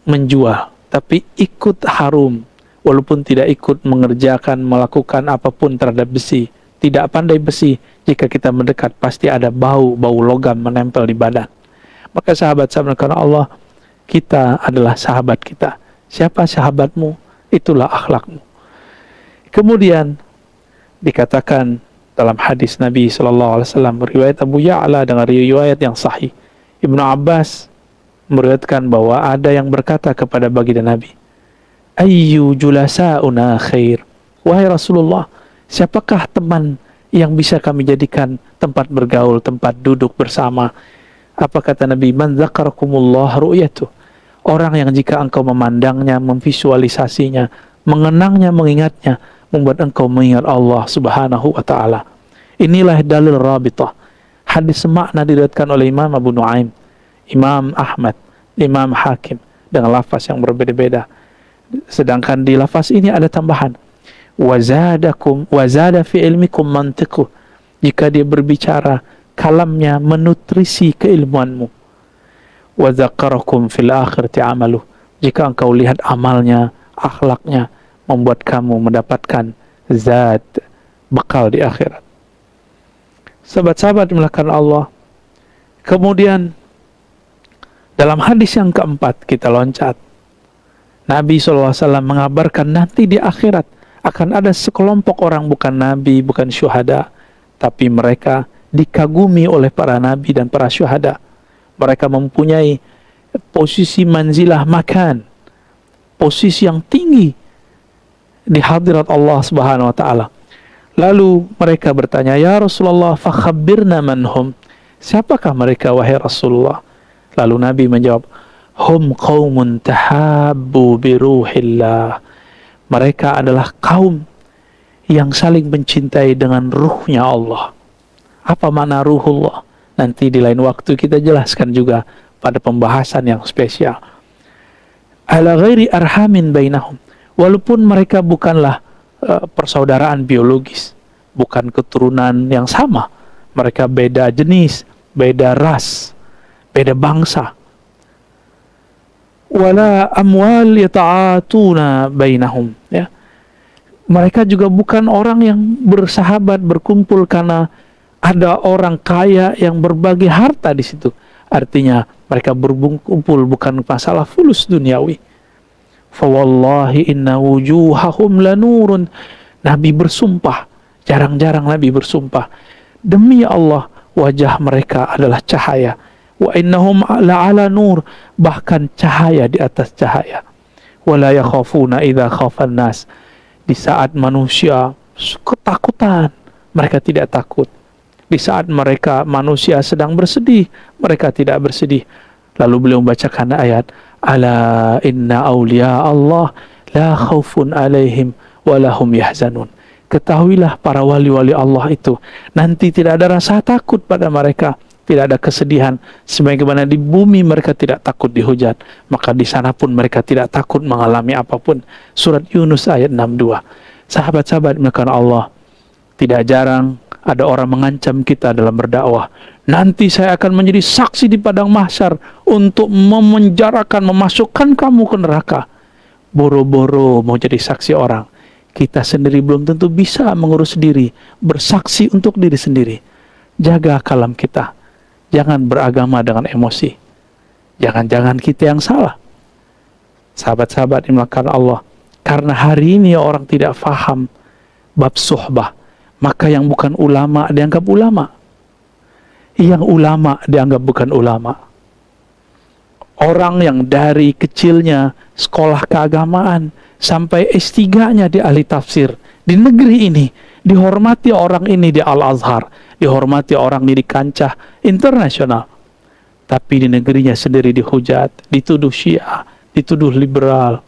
menjual, tapi ikut harum. Walaupun tidak ikut mengerjakan, melakukan apapun terhadap besi, tidak pandai besi, jika kita mendekat pasti ada bau logam menempel di badan. Maka sahabat-sahabat karena Allah, kita adalah sahabat kita. Siapa sahabatmu? Itulah akhlakmu. Kemudian dikatakan dalam hadis Nabi SAW, riwayat Abu Ya'la dengan riwayat yang sahih, Ibnu Abbas meriwayatkan bahwa ada yang berkata kepada baginda Nabi, ayyu julasa'una khair, wahai Rasulullah, siapakah teman yang bisa kami jadikan tempat bergaul, tempat duduk bersama? Apa kata Nabi? Man dzakarakumullah ru'yatuh, orang yang jika engkau memandangnya, memvisualisasinya, mengenangnya, mengingatnya, membuat engkau mengingat Allah Subhanahu wa ta'ala. Inilah dalil rabitah. Hadis semakna diriwayatkan oleh Imam Abu Nuaim, Imam Ahmad, Imam Hakim dengan lafaz yang berbeda-beda. Sedangkan di lafaz ini ada tambahan, wazada fi ilmikum mantiqu. Jika dia berbicara, kalamnya menutrisi keilmuanmu. Wa dzakarakum fil akhirati amaluh. Jika engkau lihat amalnya, akhlaknya, membuat kamu mendapatkan zat, bekal di akhirat. Sahabat-sahabat dimulakan Allah. Kemudian dalam hadis yang keempat kita loncat, Nabi SAW mengabarkan nanti di akhirat akan ada sekelompok orang, bukan nabi, bukan syuhada, tapi mereka dikagumi oleh para nabi dan para syuhada. Mereka mempunyai posisi manzilah makan, posisi yang tinggi di hadirat Allah Subhanahu wa ta'ala. Lalu mereka bertanya, ya Rasulullah, fakhabirna manhum, siapakah mereka wahai Rasulullah? Lalu Nabi menjawab, hum qaumun tahabbu biruhillah, mereka adalah kaum yang saling mencintai dengan ruhnya Allah. Apa makna ruhullah? Nanti di lain waktu kita jelaskan juga pada pembahasan yang spesial. Ala ghairi arhamin bainahum, walaupun mereka bukanlah persaudaraan biologis, bukan keturunan yang sama, mereka beda jenis, beda ras, beda bangsa. Wala amwal yata'atuna bainahum, ya. Mereka juga bukan orang yang bersahabat, berkumpul karena ada orang kaya yang berbagi harta di situ. Artinya mereka berkumpul bukan masalah fulus duniawi. Fawallahi inna wujuhahum lanurun. Nabi bersumpah, jarang-jarang Nabi bersumpah, demi Allah wajah mereka adalah cahaya. Wa innahum la'ala nur, bahkan cahaya di atas cahaya. Wala yakhafuna idza khafan nas, di saat manusia ketakutan, mereka tidak takut. Di saat manusia sedang bersedih, mereka tidak bersedih. Lalu beliau membacakan ayat, ala inna awliya Allah la khawfun alaihim walahum yahzanun. Ketahuilah para wali-wali Allah itu nanti tidak ada rasa takut pada mereka, tidak ada kesedihan. Sebagaimana di bumi mereka tidak takut dihujat, maka di sana pun mereka tidak takut mengalami apapun. Surat Yunus ayat 62. Sahabat-sahabat dimulakan Allah, tidak jarang ada orang mengancam kita dalam berdakwah. Nanti saya akan menjadi saksi di padang mahsyar untuk memenjarakan, memasukkan kamu ke neraka. Boro-boro mau jadi saksi orang. Kita sendiri belum tentu bisa mengurus diri, bersaksi untuk diri sendiri. Jaga kalam kita. Jangan beragama dengan emosi. Jangan-jangan kita yang salah. Sahabat-sahabat dimulakan Allah, karena hari ini orang tidak faham bab suhbah, maka yang bukan ulama dianggap ulama, yang ulama dianggap bukan ulama. Orang yang dari kecilnya sekolah keagamaan sampai S3-nya di ahli tafsir di negeri ini, dihormati orang ini di Al-Azhar, dihormati orang ini di kancah internasional, tapi di negerinya sendiri dihujat, dituduh Syiah, dituduh liberal,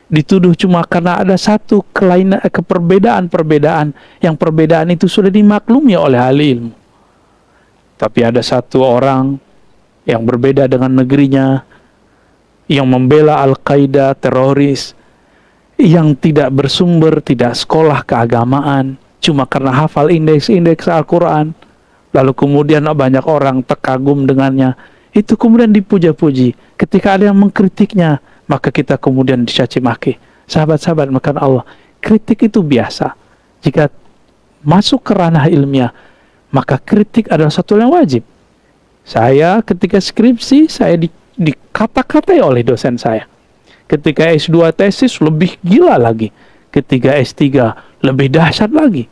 dituduh cuma karena ada satu perbedaan-perbedaan, yang perbedaan itu sudah dimaklumi oleh ahli ilmu. Tapi ada satu orang yang berbeda dengan negerinya, yang membela Al-Qaeda, teroris, yang tidak bersumber, tidak sekolah keagamaan, cuma karena hafal indeks-indeks Al-Quran, lalu kemudian banyak orang terkagum dengannya, itu kemudian dipuja-puji. Ketika ada yang mengkritiknya, maka kita kemudian dicaci maki. Sahabat-sahabat makan Allah, kritik itu biasa. Jika masuk ke ranah ilmiah, maka kritik adalah satu yang wajib. Saya ketika skripsi, saya dikata-katai oleh dosen saya. Ketika S2 tesis lebih gila lagi. Ketika S3 lebih dahsyat lagi.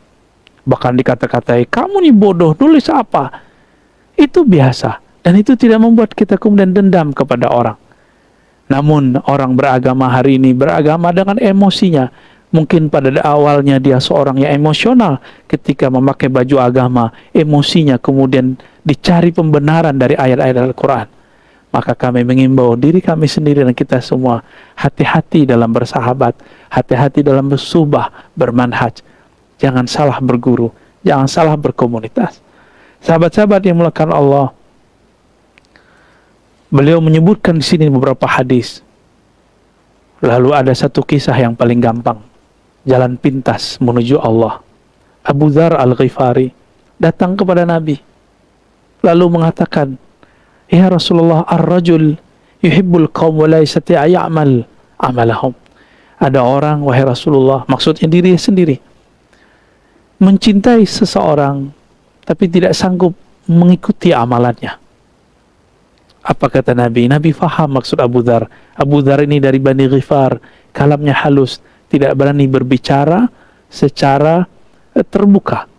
Bahkan dikata-katai, kamu nih bodoh, nulis apa? Itu biasa. Dan itu tidak membuat kita kemudian dendam kepada orang. Namun orang beragama hari ini beragama dengan emosinya. Mungkin pada awalnya dia seorang yang emosional. Ketika memakai baju agama, emosinya kemudian dicari pembenaran dari ayat-ayat Al-Quran. Maka kami mengimbau diri kami sendiri dan kita semua, hati-hati dalam bersahabat, hati-hati dalam bersubah, bermanhaj. Jangan salah berguru, jangan salah berkomunitas. Sahabat-sahabat yang mulakan Allah, beliau menyebutkan di sini beberapa hadis. Lalu ada satu kisah yang paling gampang, jalan pintas menuju Allah. Abu Dzar Al-Ghifari datang kepada Nabi, lalu mengatakan, ya Rasulullah, ar-rajul yuhibbul qaum wa la yastati' ya'mal amalahum. Ada orang, wahai Rasulullah, maksudnya diri sendiri, mencintai seseorang tapi tidak sanggup mengikuti amalannya. Apa kata Nabi? Nabi faham maksud Abu Dzar. Abu Dzar ini dari Bani Ghifar, kalamnya halus, tidak berani berbicara secara terbuka.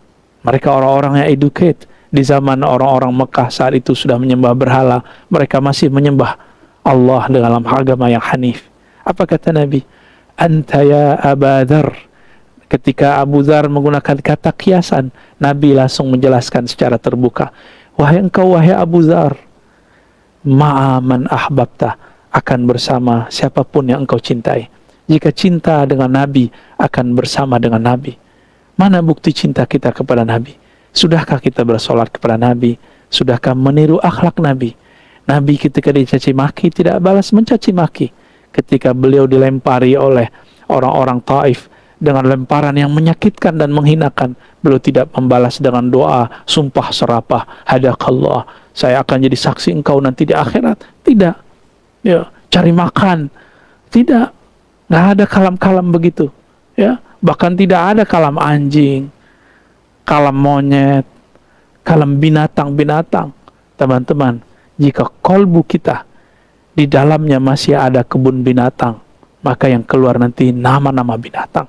Mereka orang-orang yang educate. Di zaman orang-orang Mekah saat itu sudah menyembah berhala, mereka masih menyembah Allah dalam agama yang hanif. Apa kata Nabi? Anta ya Aba Dzar. Ketika Abu Dzar menggunakan kata kiasan, Nabi langsung menjelaskan secara terbuka, wahai engkau, wahai Abu Dzar, ma'aman ahbabta, akan bersama siapapun yang engkau cintai. Jika cinta dengan Nabi, akan bersama dengan Nabi. Mana bukti cinta kita kepada Nabi? Sudahkah kita bersolat kepada Nabi? Sudahkah meniru akhlak Nabi? Nabi ketika dicaci maki tidak balas mencaci maki. Ketika beliau dilempari oleh orang-orang Taif dengan lemparan yang menyakitkan dan menghinakan, beliau tidak membalas dengan doa sumpah serapah, hadakallah, saya akan jadi saksi engkau nanti di akhirat. Tidak. Ya, cari makan. Tidak. Nggak ada kalam-kalam begitu. Ya, bahkan tidak ada kalam anjing, kalam monyet, kalam binatang-binatang. Teman-teman, jika kolbu kita di dalamnya masih ada kebun binatang, maka yang keluar nanti nama-nama binatang.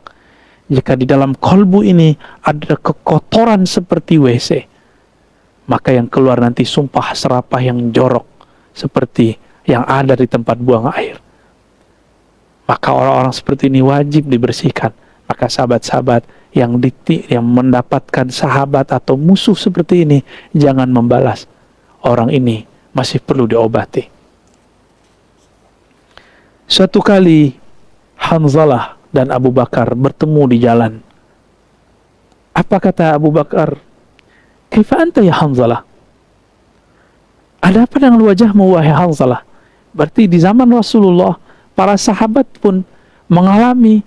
Jika di dalam kolbu ini ada kekotoran seperti WC, maka yang keluar nanti sumpah serapah yang jorok seperti yang ada di tempat buang air. Maka orang-orang seperti ini wajib dibersihkan. Maka sahabat-sahabat yang mendapatkan sahabat atau musuh seperti ini, jangan membalas. Orang ini masih perlu diobati. Suatu kali Hanzalah dan Abu Bakar bertemu di jalan. Apa kata Abu Bakar? Kaifa anta ya Hanzalah? Ada apa dengan wajahmu wahai Hanzalah? Berarti di zaman Rasulullah, para sahabat pun mengalami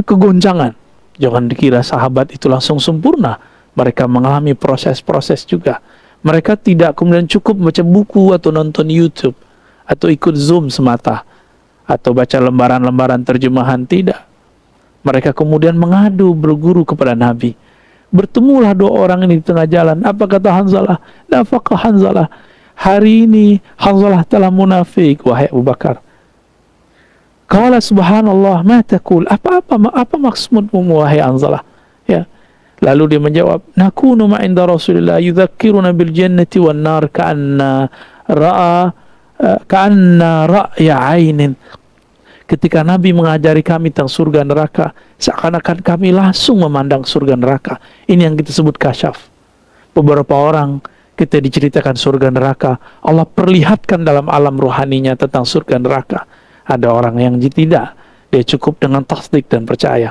kegoncangan. Jangan dikira sahabat itu langsung sempurna. Mereka mengalami proses-proses juga. Mereka tidak kemudian cukup baca buku atau nonton YouTube atau ikut Zoom semata atau baca lembaran-lembaran terjemahan. Tidak. Mereka kemudian mengadu berguru kepada Nabi. Bertemulah dua orang ini di tengah jalan. Apa kata Hanzalah? Nafaqah Hanzalah. Hari ini Hanzalah telah munafik, wahai Abu Bakar. Qala subhanallah, ma taqul? Apa maksudmu wahai Hanzalah? Ya. Lalu dia menjawab, nakunu ma inda Rasulillah yudzakkiruna bil jannati wan nar ka'anna ra'ya 'ainin. Ketika Nabi mengajari kami tentang surga neraka, seakan-akan kami langsung memandang surga neraka. Ini yang kita sebut kasyaf. Beberapa orang kita diceritakan surga neraka, Allah perlihatkan dalam alam rohaninya tentang surga neraka. Ada orang yang tidak, dia cukup dengan tasdik dan percaya.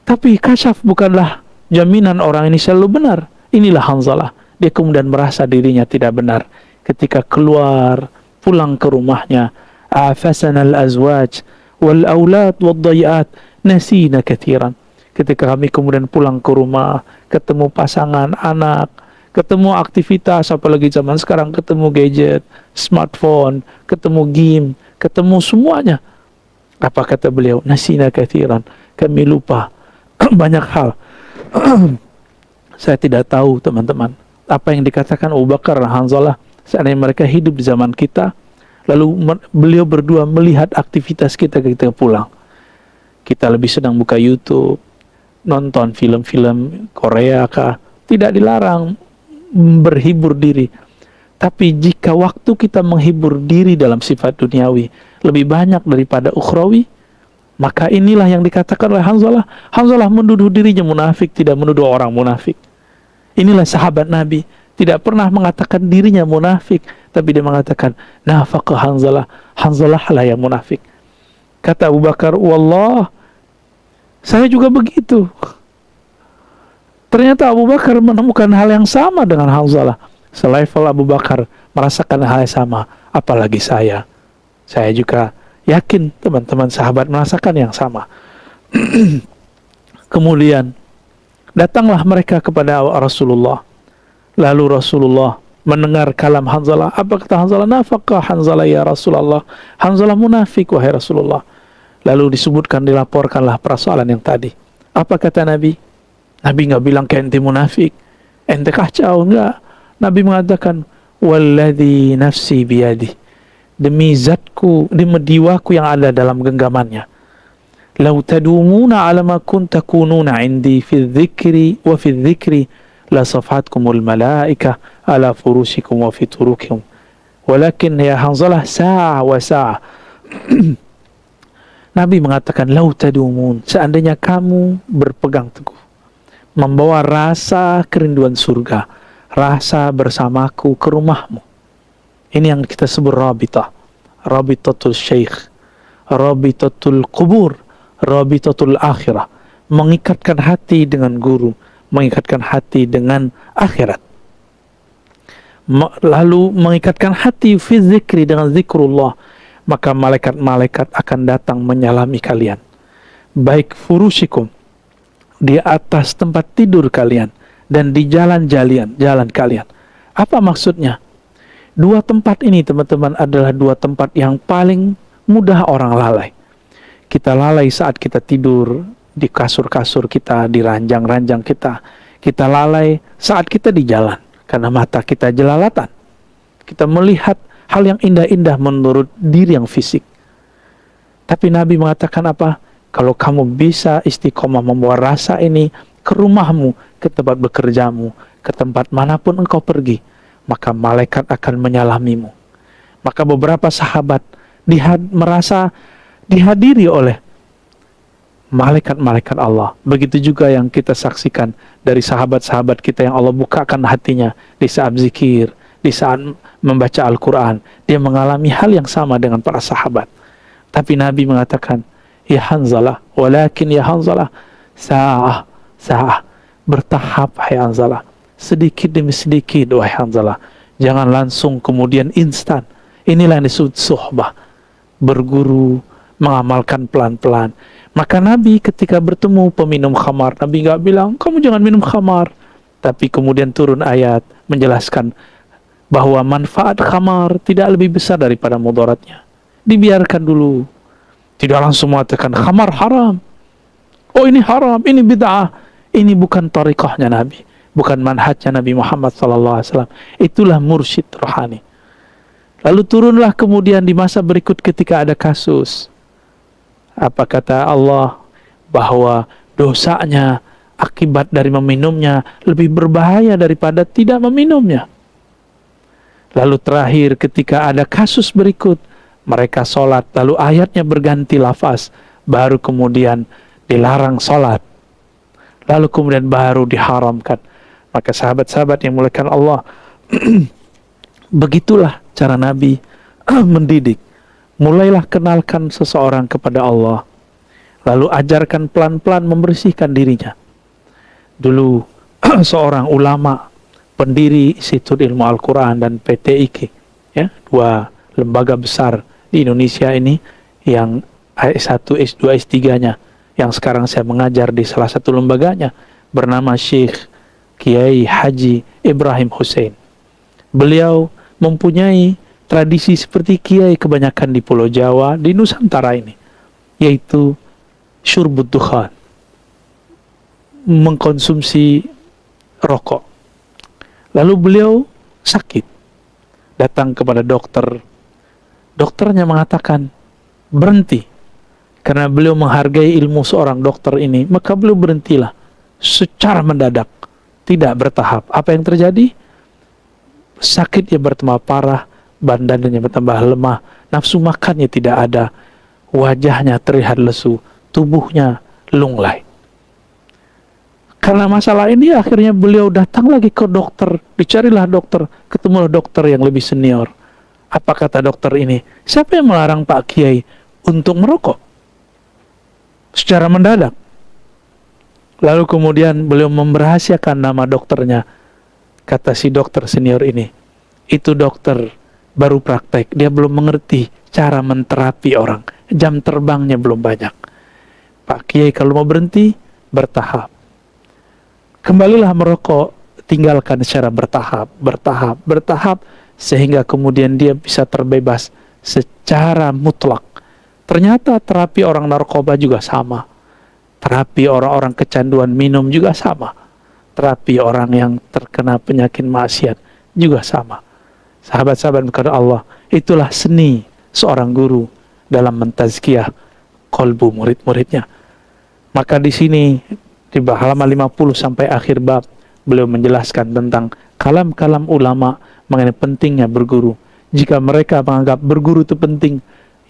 Tapi kasyaf bukanlah jaminan orang ini selalu benar. Inilah Hanzalah. Dia kemudian merasa dirinya tidak benar. Ketika keluar, pulang ke rumahnya, afasana al-azwaj wal aulad wal dayiat nasina kathiran. Ketika kami kemudian pulang ke rumah, ketemu pasangan, anak, ketemu aktivitas, apalagi zaman sekarang ketemu gadget, smartphone, ketemu game, ketemu semuanya. Apa kata beliau? Nasina kathiran. Kami lupa banyak hal Saya tidak tahu teman-teman apa yang dikatakan Abu Bakar dan Hanzalah seandainya mereka hidup di zaman kita, lalu beliau berdua melihat aktivitas kita ketika pulang. Kita lebih sedang buka YouTube, nonton film-film Korea kah, tidak dilarang berhibur diri. Tapi jika waktu kita menghibur diri dalam sifat duniawi lebih banyak daripada ukhrawi, maka inilah yang dikatakan oleh Hanzalah. Hanzalah menuduh dirinya munafik, tidak menuduh orang munafik. Inilah sahabat Nabi, tidak pernah mengatakan dirinya munafik, tapi dia mengatakan nafaqa Hanzalah, Hanzalah lah yang munafik. Kata Abu Bakar, wallah, saya juga begitu. Ternyata Abu Bakar menemukan hal yang sama dengan Hanzalah. Selevel Abu Bakar merasakan hal yang sama, apalagi saya. Saya juga yakin teman-teman sahabat merasakan yang sama. Kemudian datanglah mereka kepada Rasulullah. Lalu Rasulullah mendengar kalam Hanzalah. Apa kata Hanzalah? Nafaqa Hanzalah ya Rasulullah. Hanzalah munafik wahai Rasulullah. Lalu disebutkan, dilaporkanlah persoalan yang tadi. Apa kata Nabi? Nabi nggak bilang ke ente munafik, ente kacau, enggak. Nabi mengatakan, walladzi nafsi biyadi, demi zatku, demi jiwaku yang ada dalam genggamannya. Lau tadumuna ala ma kunta kununa indi fi dzikri wa fi dzikri la safatkumul malaika ala furushikum wa fi turukikum. Walakin ya Hanzalah sa'a wa sa'a. Nabi mengatakan, lau tadumun, seandainya kamu berpegang teguh, membawa rasa kerinduan surga, rasa bersamaku ke rumahmu. Ini yang kita sebut rabitah. Rabitatul syekh, rabitatul kubur, rabitatul akhirah. Mengikatkan hati dengan guru, mengikatkan hati dengan akhirat. Lalu mengikatkan hati fi zikri, dengan zikrullah. Maka malaikat-malaikat akan datang menyalami kalian. Baik furushikum, di atas tempat tidur kalian, dan di jalan kalian. Apa maksudnya? Dua tempat ini teman-teman adalah dua tempat yang paling mudah orang lalai. Kita lalai saat kita tidur di kasur-kasur kita, di ranjang-ranjang kita. Kita lalai saat kita di jalan, karena mata kita jelalatan. Kita melihat hal yang indah-indah menurut diri yang fisik. Tapi Nabi mengatakan apa? Kalau kamu bisa istiqomah membawa rasa ini ke rumahmu, ke tempat bekerjamu, ke tempat manapun engkau pergi, maka malaikat akan menyalamimu. Maka beberapa sahabat merasa dihadiri oleh malaikat-malaikat Allah. Begitu juga yang kita saksikan dari sahabat-sahabat kita yang Allah bukakan hatinya di saat zikir, di saat membaca Al-Quran. Dia mengalami hal yang sama dengan para sahabat. Tapi Nabi mengatakan, ya Hanzalah, walakin ya Hanzalah, sa'ah, bertahap hai Hanzalah, sedikit demi sedikit wahai Hanzalah. Jangan langsung kemudian instan. Inilah yang disebut suhbah, berguru, mengamalkan pelan-pelan. Maka Nabi ketika bertemu peminum khamar, Nabi gak bilang, kamu jangan minum khamar. Tapi kemudian turun ayat menjelaskan bahwa manfaat khamar tidak lebih besar daripada mudaratnya. Dibiarkan dulu. Tidak langsung mengatakan khamar haram. Oh ini haram, ini bid'ah. Ini bukan tariqahnya Nabi, bukan manhajnya Nabi Muhammad SAW. Itulah mursyid rohani. Lalu turunlah kemudian di masa berikut ketika ada kasus. Apa kata Allah? Bahwa dosanya akibat dari meminumnya lebih berbahaya daripada tidak meminumnya. Lalu terakhir ketika ada kasus berikut, mereka sholat, lalu ayatnya berganti lafaz, baru kemudian dilarang sholat, lalu kemudian baru diharamkan. Maka sahabat-sahabat yang muliakan Allah, begitulah cara Nabi mendidik. Mulailah kenalkan seseorang kepada Allah, lalu ajarkan pelan-pelan membersihkan dirinya. Dulu seorang ulama, pendiri Institut Ilmu Al-Quran dan PTIQ, ya, dua lembaga besar di Indonesia ini, yang S1, S2, S3-nya, yang sekarang saya mengajar di salah satu lembaganya, bernama Syekh Kiai Haji Ibrahim Hussein. Beliau mempunyai tradisi seperti kiai kebanyakan di Pulau Jawa, di Nusantara ini, yaitu syurbud dukhan, mengkonsumsi rokok. Lalu beliau sakit, datang kepada dokter. Dokternya mengatakan berhenti. Karena beliau menghargai ilmu seorang dokter ini, maka beliau berhentilah secara mendadak, tidak bertahap. Apa yang terjadi? Sakitnya bertambah parah, badannya bertambah lemah, nafsu makannya tidak ada, wajahnya terlihat lesu, tubuhnya lunglai. Karena masalah ini akhirnya beliau datang lagi ke dokter, dicarilah dokter, ketemulah dokter yang lebih senior. Apa kata dokter ini? Siapa yang melarang Pak Kiai untuk merokok? Secara mendadak. Lalu kemudian beliau merahasiakan nama dokternya. Kata si dokter senior ini, itu dokter baru praktek, dia belum mengerti cara menterapi orang, jam terbangnya belum banyak. Pak Kiai kalau mau berhenti, bertahap. Kembalilah merokok, tinggalkan secara bertahap, sehingga kemudian dia bisa terbebas secara mutlak. Ternyata terapi orang narkoba juga sama. Terapi orang-orang kecanduan minum juga sama. Terapi orang yang terkena penyakit maksiat juga sama. Sahabat-sahabat kepada Allah, itulah seni seorang guru dalam mentazkiyah qalbu murid-muridnya. Maka di sini di halaman 50 sampai akhir bab beliau menjelaskan tentang kalam-kalam ulama mengenai pentingnya berguru. Jika mereka menganggap berguru itu penting,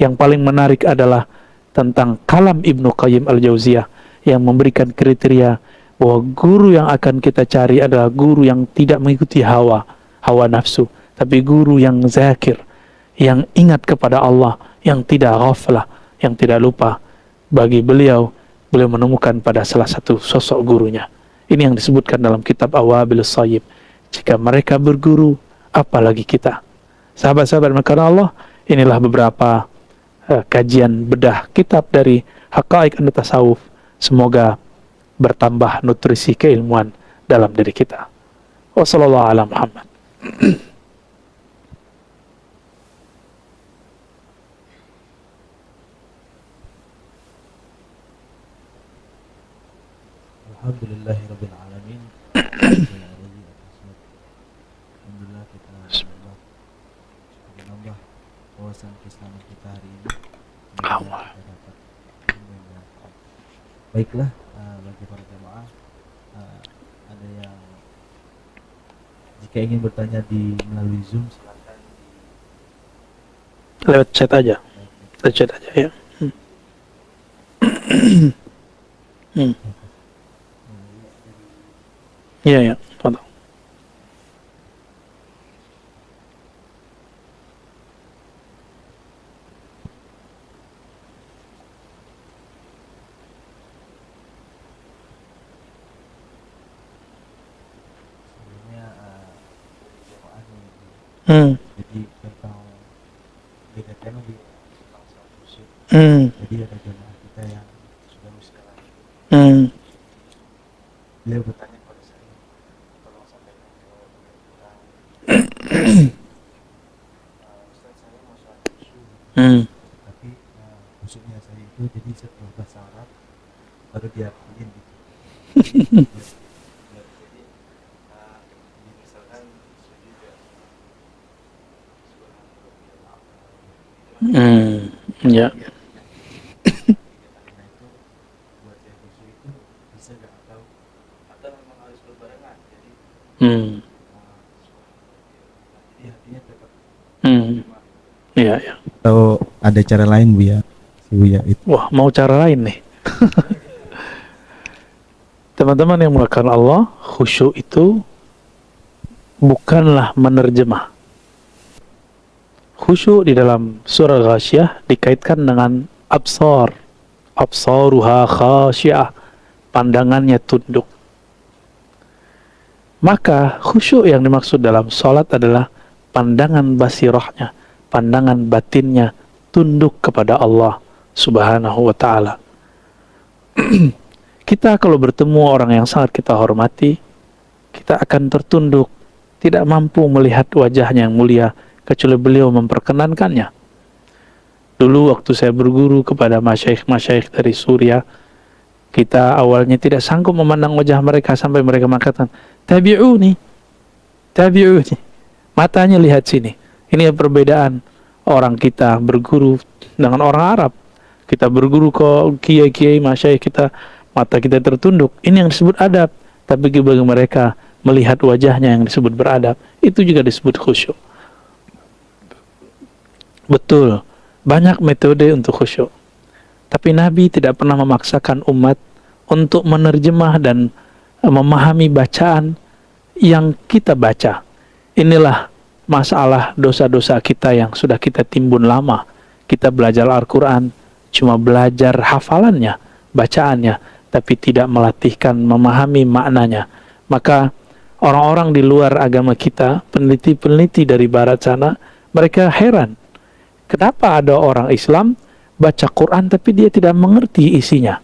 yang paling menarik adalah tentang kalam Ibnu Qayyim al-Jauziyah yang memberikan kriteria bahwa guru yang akan kita cari adalah guru yang tidak mengikuti hawa nafsu, tapi guru yang zakir, yang ingat kepada Allah, yang tidak ghaflah, yang tidak lupa. Bagi beliau menemukan pada salah satu sosok gurunya. Ini yang disebutkan dalam kitab Awabilus Shayyib. Jika mereka berguru, apalagi kita. Sahabat-sahabat makanan Allah, inilah beberapa kajian bedah kitab dari Haqaiq an-Tasawuf. Semoga bertambah nutrisi keilmuan dalam diri kita. Wassallallahu ala Muhammad. Alhamdulillahirabbil alamin. Alhamdulillah kita menambah wawasan keislaman kita hari ini. Allah. Baiklah, bagi para jemaah, ada yang jika ingin bertanya di melalui Zoom silakan Lewat chat aja. Lewat chat aja ya. Iya ya, tafadhal. sebelumnya jemaah nih, Hmm. jadi tentang beda tema di tentang sholat khusyuk. Hmm. Jadi ada jemaah kita yang sudah usia Hmm. beliau bertanya kepada saya, tolong sampaikan ke kita, Ustaz saya mau sholat khusyuk, Hmm. tapi khusyuknya saya itu jadi setelah bahasa Arab baru diartiin gitu. Jadi misalkan sujud ya Ya. karena itu buat saya khusyuk itu bisa nggak atau memang harus berbarengan, jadi Hmm. jadi hatinya tetap Hmm. Iya ya. atau ada cara lain Bu ya, si Buya itu. Wah, mau cara lain nih. Teman-teman yang melakukan Allah, khusyuk itu bukanlah menerjemah. Khusyuk di dalam surah Ghasyiyah dikaitkan dengan absar. Absaruha khasyiah. Pandangannya tunduk. Maka khusyuk yang dimaksud dalam salat adalah pandangan basirahnya, pandangan batinnya tunduk kepada Allah Subhanahu wa ta'ala. Kita kalau bertemu orang yang sangat kita hormati, kita akan tertunduk, tidak mampu melihat wajahnya yang mulia kecuali beliau memperkenankannya. Dulu waktu saya berguru kepada masyayikh-masyayikh dari Suriah, Kita awalnya tidak sanggup memandang wajah mereka sampai mereka mengatakan, tabi'uni, tabi'uni. Matanya lihat sini. Ini perbedaan orang kita berguru dengan orang Arab. Kita berguru ke kiai-kiai, masyayikh kita, mata kita tertunduk. Ini yang disebut adab. Tapi bagi mereka, melihat wajahnya yang disebut beradab, itu juga disebut khusyuk. Betul, banyak metode untuk khusyuk. Tapi Nabi tidak pernah memaksakan umat untuk menerjemah dan memahami bacaan yang kita baca. Inilah masalah dosa-dosa kita yang sudah kita timbun lama. Kita belajar Al-Quran, cuma belajar hafalannya, bacaannya, tapi tidak melatihkan memahami maknanya. Maka orang-orang di luar agama kita, peneliti-peneliti dari barat sana, mereka heran. Kenapa ada orang Islam baca Quran tapi dia tidak mengerti isinya?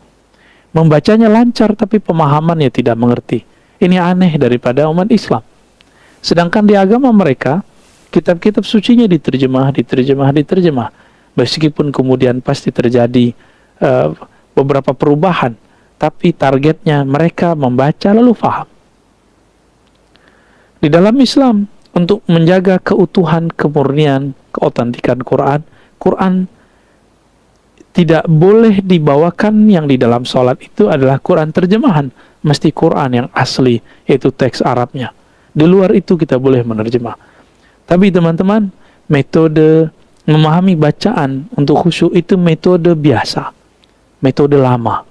Membacanya lancar tapi pemahamannya tidak mengerti. Ini aneh daripada umat Islam. Sedangkan di agama mereka, kitab-kitab sucinya diterjemah. Meskipun kemudian pasti terjadi beberapa perubahan, tapi targetnya mereka membaca lalu faham. Di dalam Islam, untuk menjaga keutuhan, kemurnian, keotentikan Quran tidak boleh dibawakan yang di dalam sholat itu adalah Quran terjemahan. Mesti Quran yang asli, yaitu teks Arabnya. Di luar itu kita boleh menerjemah. Tapi teman-teman, metode memahami bacaan untuk khusyuk itu metode biasa. Metode lama.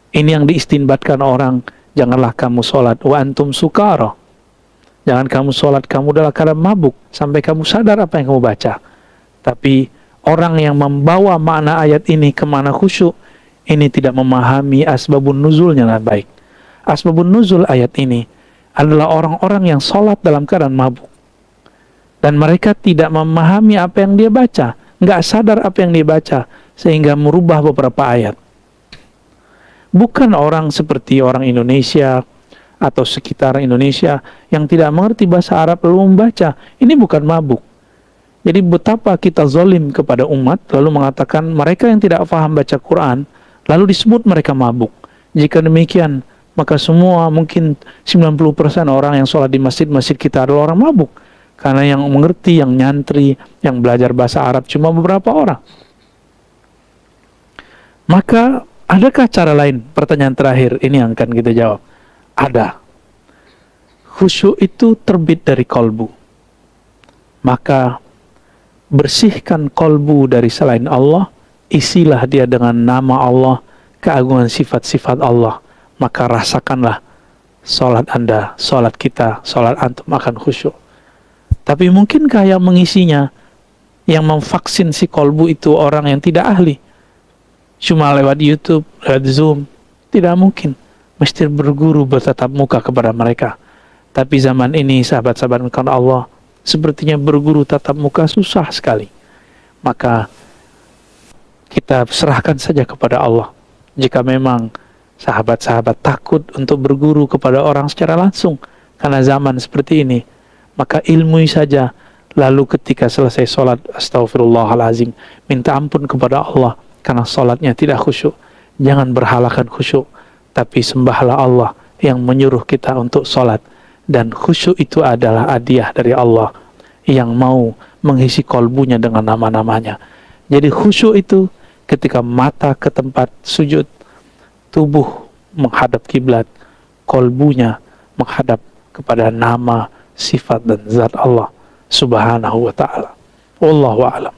Ini yang diistinbatkan orang, janganlah kamu sholat wa antum sukara. Jangan kamu sholat, kamu dalam keadaan mabuk, sampai kamu sadar apa yang kamu baca. Tapi orang yang membawa makna ayat ini ke mana khusyuk, ini tidak memahami asbabun nuzulnya dengan baik. Asbabun nuzul ayat ini adalah orang-orang yang sholat dalam keadaan mabuk. Dan mereka tidak memahami apa yang dia baca, nggak sadar apa yang dia baca, sehingga merubah beberapa ayat. Bukan orang seperti orang Indonesia atau sekitar Indonesia yang tidak mengerti bahasa Arab lalu membaca. Ini bukan mabuk. Jadi betapa kita zalim kepada umat lalu mengatakan mereka yang tidak paham baca Quran lalu disebut mereka mabuk. Jika demikian, maka semua mungkin 90% orang yang sholat di masjid-masjid kita adalah orang mabuk. Karena yang mengerti, yang nyantri, yang belajar bahasa Arab cuma beberapa orang. Maka adakah cara lain? Pertanyaan terakhir ini yang akan kita jawab. Ada. Khusyuk itu terbit dari kolbu. Maka bersihkan kolbu dari selain Allah, isilah dia dengan nama Allah, keagungan sifat-sifat Allah. Maka rasakanlah sholat Anda, sholat kita, sholat antum akan khusyuk. Tapi mungkinkah yang mengisinya, yang memvaksin si kolbu itu orang yang tidak ahli? Cuma lewat YouTube, lewat Zoom? Tidak mungkin. Mesti berguru bertatap muka kepada mereka. Tapi zaman ini sahabat-sahabat karena Allah, sepertinya berguru tatap muka susah sekali. Maka kita serahkan saja kepada Allah. Jika memang sahabat-sahabat takut untuk berguru kepada orang secara langsung karena zaman seperti ini, maka ilmui saja. Lalu ketika selesai sholat, astagfirullahalazim, minta ampun kepada Allah karena sholatnya tidak khusyuk. Jangan berhalakan khusyuk, tapi sembahlah Allah yang menyuruh kita untuk sholat. Dan khusyuk itu adalah hadiah dari Allah yang mau mengisi kolbunya dengan nama-namanya. Jadi khusyuk itu ketika mata ke tempat sujud, tubuh menghadap kiblat, kolbunya menghadap kepada nama, sifat dan zat Allah subhanahu wa ta'ala. Wallahu a'lam.